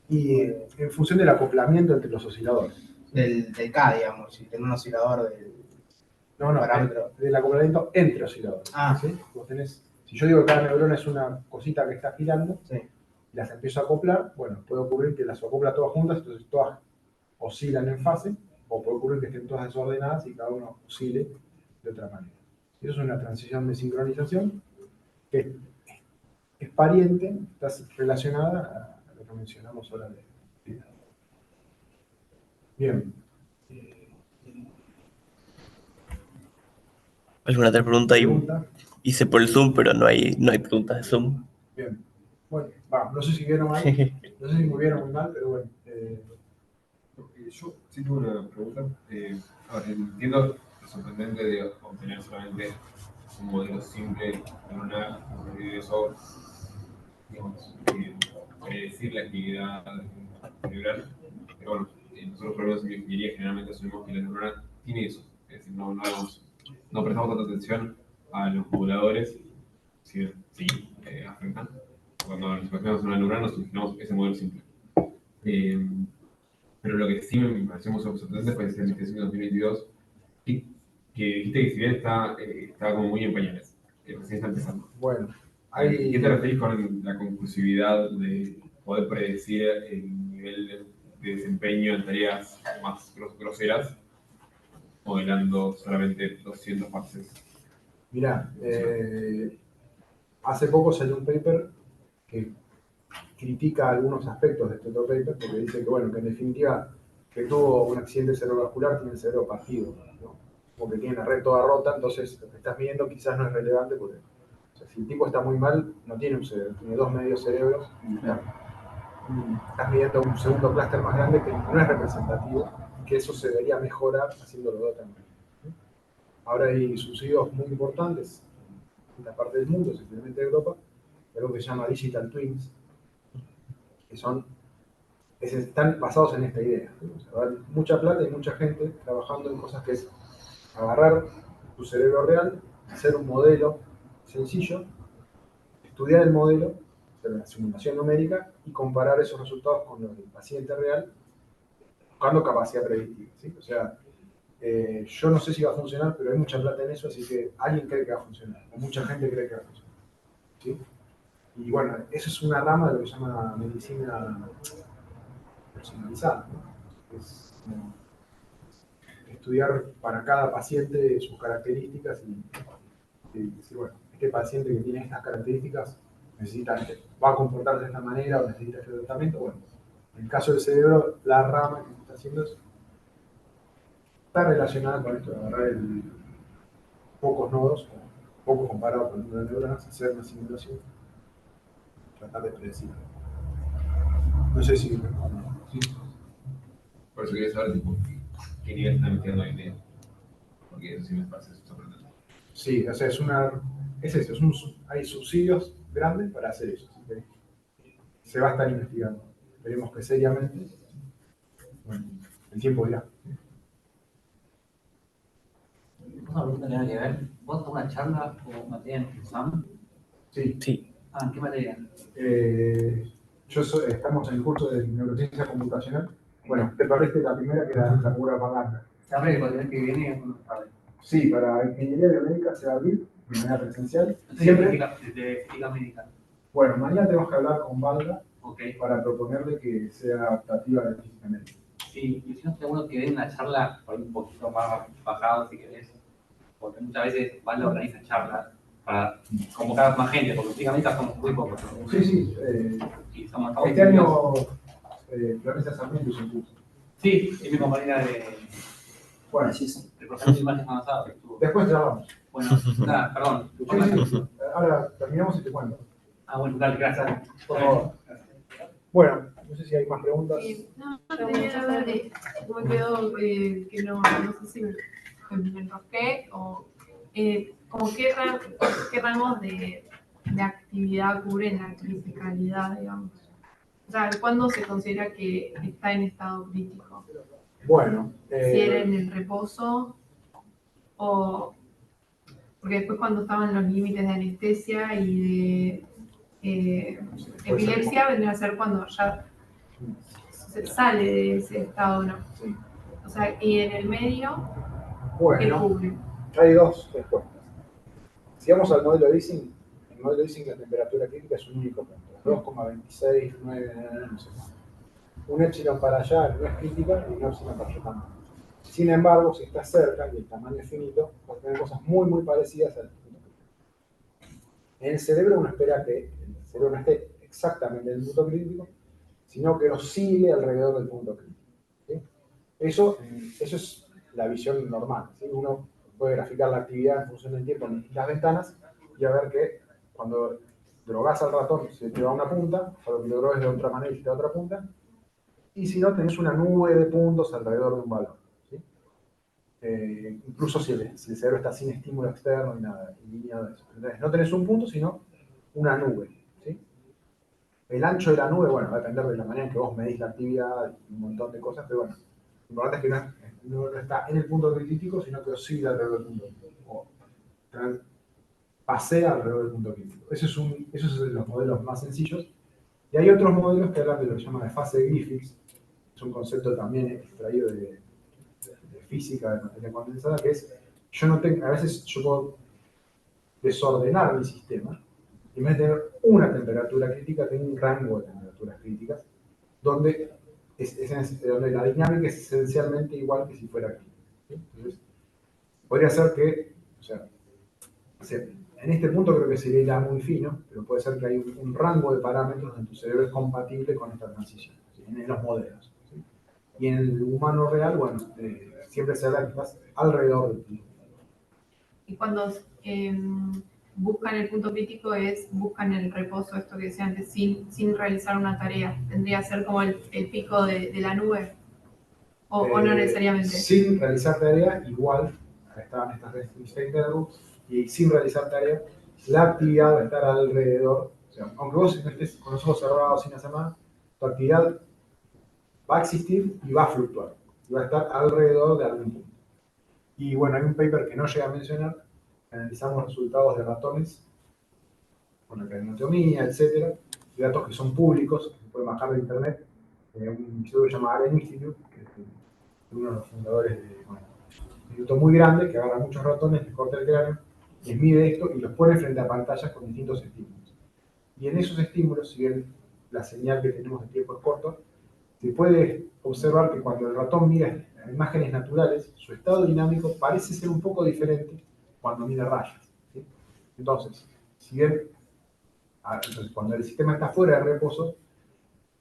Y en función del acoplamiento entre los osciladores. Del K, digamos, si tenés un oscilador del parámetro. Del acoplamiento entre osciladores. ¿Sí? Vos tenés, si yo digo que cada neurona es una cosita que está girando, sí, y las empiezo a acoplar, bueno, puede ocurrir que las acopla todas juntas, entonces todas oscilan en fase, o puede ocurrir que estén todas desordenadas y cada uno oscile de otra manera. Y eso es una transición de sincronización que es pariente, está relacionada a lo que mencionamos ahora de. Bien. ¿Alguna otra pregunta? Hice por el Zoom, pero no hay preguntas de Zoom. Bien. Bueno, no sé si vieron mal, no sé si me vieron muy mal, pero bueno. Yo sí tengo una pregunta. A ver, entiendo lo sorprendente de obtener solamente un modelo simple neuronal, y eso, digamos, predecir la actividad cerebral. Pero bueno, nosotros por lo menos en ingeniería generalmente asumimos que la neurona tiene eso. Es decir, no prestamos tanta atención a los moduladores, si sí, afectan. Cuando nos imaginamos una neurona, nos imaginamos ese modelo simple. Eh, pero lo que sí me pareció muy sorprendente fue esa investigación de 2022, que, que dijiste que si bien está como muy en pañales, que recién está empezando. Bueno, ¿Qué te referís con la conclusividad de poder predecir el nivel de desempeño en tareas más groseras, modelando solamente 200 parses? mirá, hace poco salió un paper que critica algunos aspectos de este otro paper porque dice que, bueno, que en definitiva, que tuvo un accidente cerebrovascular tiene el cerebro partido, ¿no? Porque tiene la red toda rota, entonces lo que estás midiendo quizás no es relevante porque, o sea, si el tipo está muy mal, no tiene un cerebro, tiene 2 medios cerebros y estás midiendo un segundo clúster más grande que no es representativo y que eso se debería mejorar haciéndolo de otra manera. Ahora hay subsidios muy importantes en esta parte del mundo, especialmente de Europa, de lo que se llama Digital Twins, que están basados en esta idea, ¿sí? O sea, vale mucha plata y mucha gente trabajando en cosas que es agarrar tu cerebro real, hacer un modelo sencillo, estudiar el modelo, hacer una simulación numérica y comparar esos resultados con los del paciente real, buscando capacidad predictiva, ¿sí? O sea, yo no sé si va a funcionar, pero hay mucha plata en eso, así que alguien cree que va a funcionar, o mucha gente cree que va a funcionar, ¿sí? Y bueno, eso es una rama de lo que se llama medicina personalizada, ¿no? Es como estudiar para cada paciente sus características y decir, bueno, este paciente que tiene estas características va a comportarse de esta manera o necesita este tratamiento. Bueno, en el caso del cerebro, la rama que se está haciendo está relacionada con esto de agarrar pocos nodos, poco comparado con el número de neuronas, hacer una simulación, tratar de predecir. No sé si... Sí. Por eso quería saber, tipo, qué nivel están metiendo hoy en día. Porque eso sí me parece sorprendente. Sí, o sea, es eso, hay subsidios grandes para hacer eso. Así que se va a estar investigando. Esperemos que seriamente. Bueno, el tiempo dirá. Una pregunta que nada que ver. ¿Vos das una charla o materia en el examen? Sí. Sí. Ah, ¿qué materia? Estamos en el curso de neurociencia computacional. Bueno, te perdiste la primera que era la pura paganda. Se abre el cuatrienio que viene es una tarde. Sí, para ingeniería biomédica se va a abrir de manera presencial. Siempre. Siempre. De física médica. Bueno, mañana tenemos que hablar con Valga Ok. para proponerle que sea adaptativa a la física médica. Sí, y si no, seguro que den una charla por ahí un poquito más bajado, si querés. Porque muchas veces Valga organiza charlas para convocar más gente, porque física médica somos muy pocos. Sí, sí. Y somos Este año Florencia Sarmiento hizo un curso. Sí, es mi compañera de Bueno, procesamiento de imágenes avanzadas. después trabajamos. Bueno, nada, perdón. Sí. Ahora terminamos y te cuento. Ah, bueno, dale, gracias. Por favor. Bueno, no sé si hay más preguntas. No, tenía que ver de cómo quedó, que no sé si me enrosqué o como qué rangos de actividad cubren la criticalidad, digamos. O sea, ¿cuándo se considera que está en estado crítico? Bueno, Si era en el reposo o... Porque después cuando estaban los límites de anestesia y de epilepsia, vendría a ser cuando ya se sale de ese estado, ¿no? sí. O sea, y en el medio, ¿qué Bueno, cubre? hay dos respuestas. Si vamos al modelo de Ising, el modelo de Ising la temperatura crítica es un único punto, 2,26, 9, no sé. Un epsilon para allá no es crítica y un epsilon para allá tampoco. Sin embargo, si está cerca y el tamaño es finito, vas a tener cosas muy, muy parecidas al punto crítico. En el cerebro uno espera que el cerebro no esté exactamente en el punto crítico, sino que oscile alrededor del punto crítico. ¿Sí? Eso es la visión normal. ¿Sí? Uno puede graficar la actividad en función del tiempo en distintas ventanas y a ver que cuando drogas al ratón se te va a una punta, cuando lo drogas de otra manera y se te va a otra punta, y si no, tenés una nube de puntos alrededor de un valor. ¿Sí? Incluso si el cerebro está sin estímulo externo y nada, y nada de eso. Entonces, no tenés un punto, sino una nube. ¿Sí? El ancho de la nube, bueno, va a depender de la manera en que vos medís la actividad y un montón de cosas, pero bueno, lo importante es que no está en el punto crítico, sino que oscila alrededor del punto crítico. O pasea alrededor del punto crítico. Esos son los modelos más sencillos. Y hay otros modelos que hablan de lo que se llama de fase Griffiths. Es un concepto también extraído de física de materia condensada, que es, a veces yo puedo desordenar mi sistema, y en vez de tener una temperatura crítica, tengo un rango de temperaturas críticas, donde la dinámica es esencialmente igual que si fuera crítica. ¿Sí? Entonces, podría ser que, o sea, en este punto creo que sería ya muy fino, pero puede ser que hay un rango de parámetros donde tu cerebro es compatible con esta transición, ¿sí? En los modelos. ¿Sí? Y en el humano real, bueno, siempre se habla que estás alrededor del punto. Y cuando buscan el punto crítico buscan el reposo, esto que decía antes, sin realizar una tarea. Tendría que ser como el pico de la nube, o no necesariamente. Sin realizar tarea, igual, estaban estas restrictions y sin realizar tarea, la actividad va a estar alrededor. O sea, aunque vos no estés con los ojos cerrados sin hacer nada, tu actividad va a existir y va a fluctuar. Y va a estar alrededor de algún punto. Y bueno, hay un paper que no llega a mencionar, analizamos resultados de ratones con la craniotomía, etcétera, y datos que son públicos, que se pueden bajar de internet, un instituto que se llama Allen Institute, que es uno de los fundadores de un instituto muy grande que agarra muchos ratones, les corta el cráneo, les mide esto y los pone frente a pantallas con distintos estímulos. Y en esos estímulos, si bien la señal que tenemos de tiempo es corta, se puede observar que cuando el ratón mira imágenes naturales, su estado dinámico parece ser un poco diferente cuando mira rayas. ¿Sí? Entonces, si bien cuando el sistema está fuera de reposo,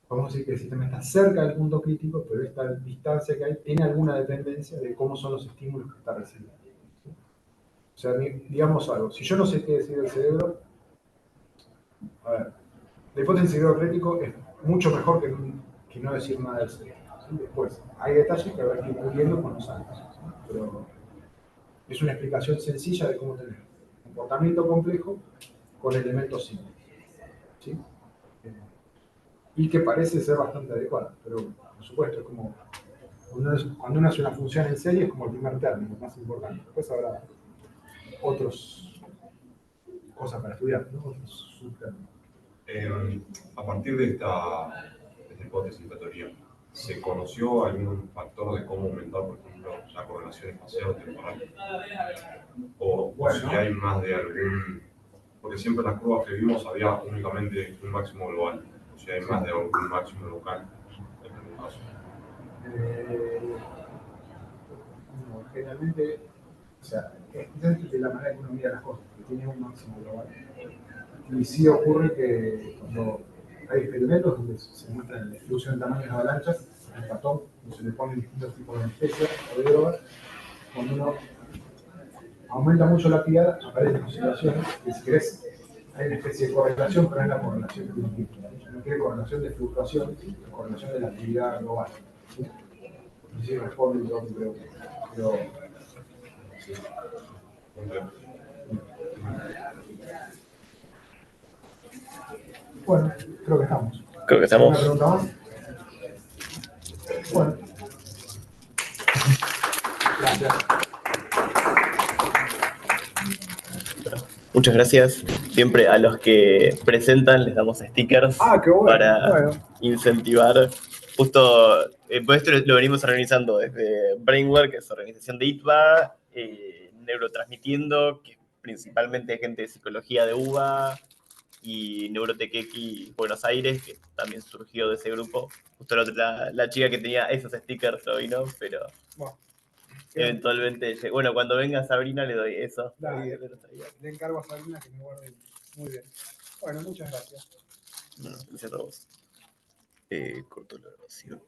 podemos decir que el sistema está cerca del punto crítico, pero esta distancia que hay tiene alguna dependencia de cómo son los estímulos que está recibiendo. ¿Sí? O sea, digamos algo, si yo no sé qué decir del cerebro, a ver, la hipótesis del cerebro crítico es mucho mejor que no decir nada del cerebro. ¿Sí? Después, hay detalles que habrá que ir puliendo con los años, ¿sí? Pero es una explicación sencilla de cómo tener un comportamiento complejo con elementos simples. ¿Sí? Y que parece ser bastante adecuada, pero por supuesto es como cuando uno hace una función en serie es como el primer término, más importante. Después habrá otras cosas para estudiar, ¿no? Otros subtérminos. A partir de esta hipótesis, esta teoría, ¿se conoció algún factor de cómo aumentar, por ejemplo, la correlación espacial-temporal? O si hay más de algún... Porque siempre en las pruebas que vimos había únicamente un máximo global. O si hay más de algún máximo local, en algún caso. No, generalmente, o sea, es de la manera que uno mira las cosas, que tiene un máximo global. Y sí ocurre que cuando hay experimentos donde se muestra la distribución de tamaños de avalanchas, el ratón, donde se le ponen distintos tipos de anestesias o de drogas, cuando uno aumenta mucho la actividad, aparecen oscilaciones, que si querés, hay una especie de correlación, pero no es la correlación que uno quiere. Uno quiere correlación de fluctuación, correlación de la actividad global. ¿Sí? No sé si responde yo, pero sí. Bueno, creo que estamos. Creo que estamos. ¿Una pregunta más? Bueno. Gracias. Muchas gracias. Siempre a los que presentan les damos stickers Qué bueno, para incentivar. Justo, pues esto lo venimos organizando desde Brainware, que es organización de ITBA, Neurotransmitiendo, que es principalmente gente de psicología de UBA, y Neurotequequi Buenos Aires, que también surgió de ese grupo. Justo la chica que tenía esos stickers hoy, ¿no? Pero eventualmente, bueno, cuando venga Sabrina le doy eso. Le encargo a Sabrina que me guarde. Muy bien. Bueno, muchas gracias. Bueno, gracias a todos. Corto la grabación.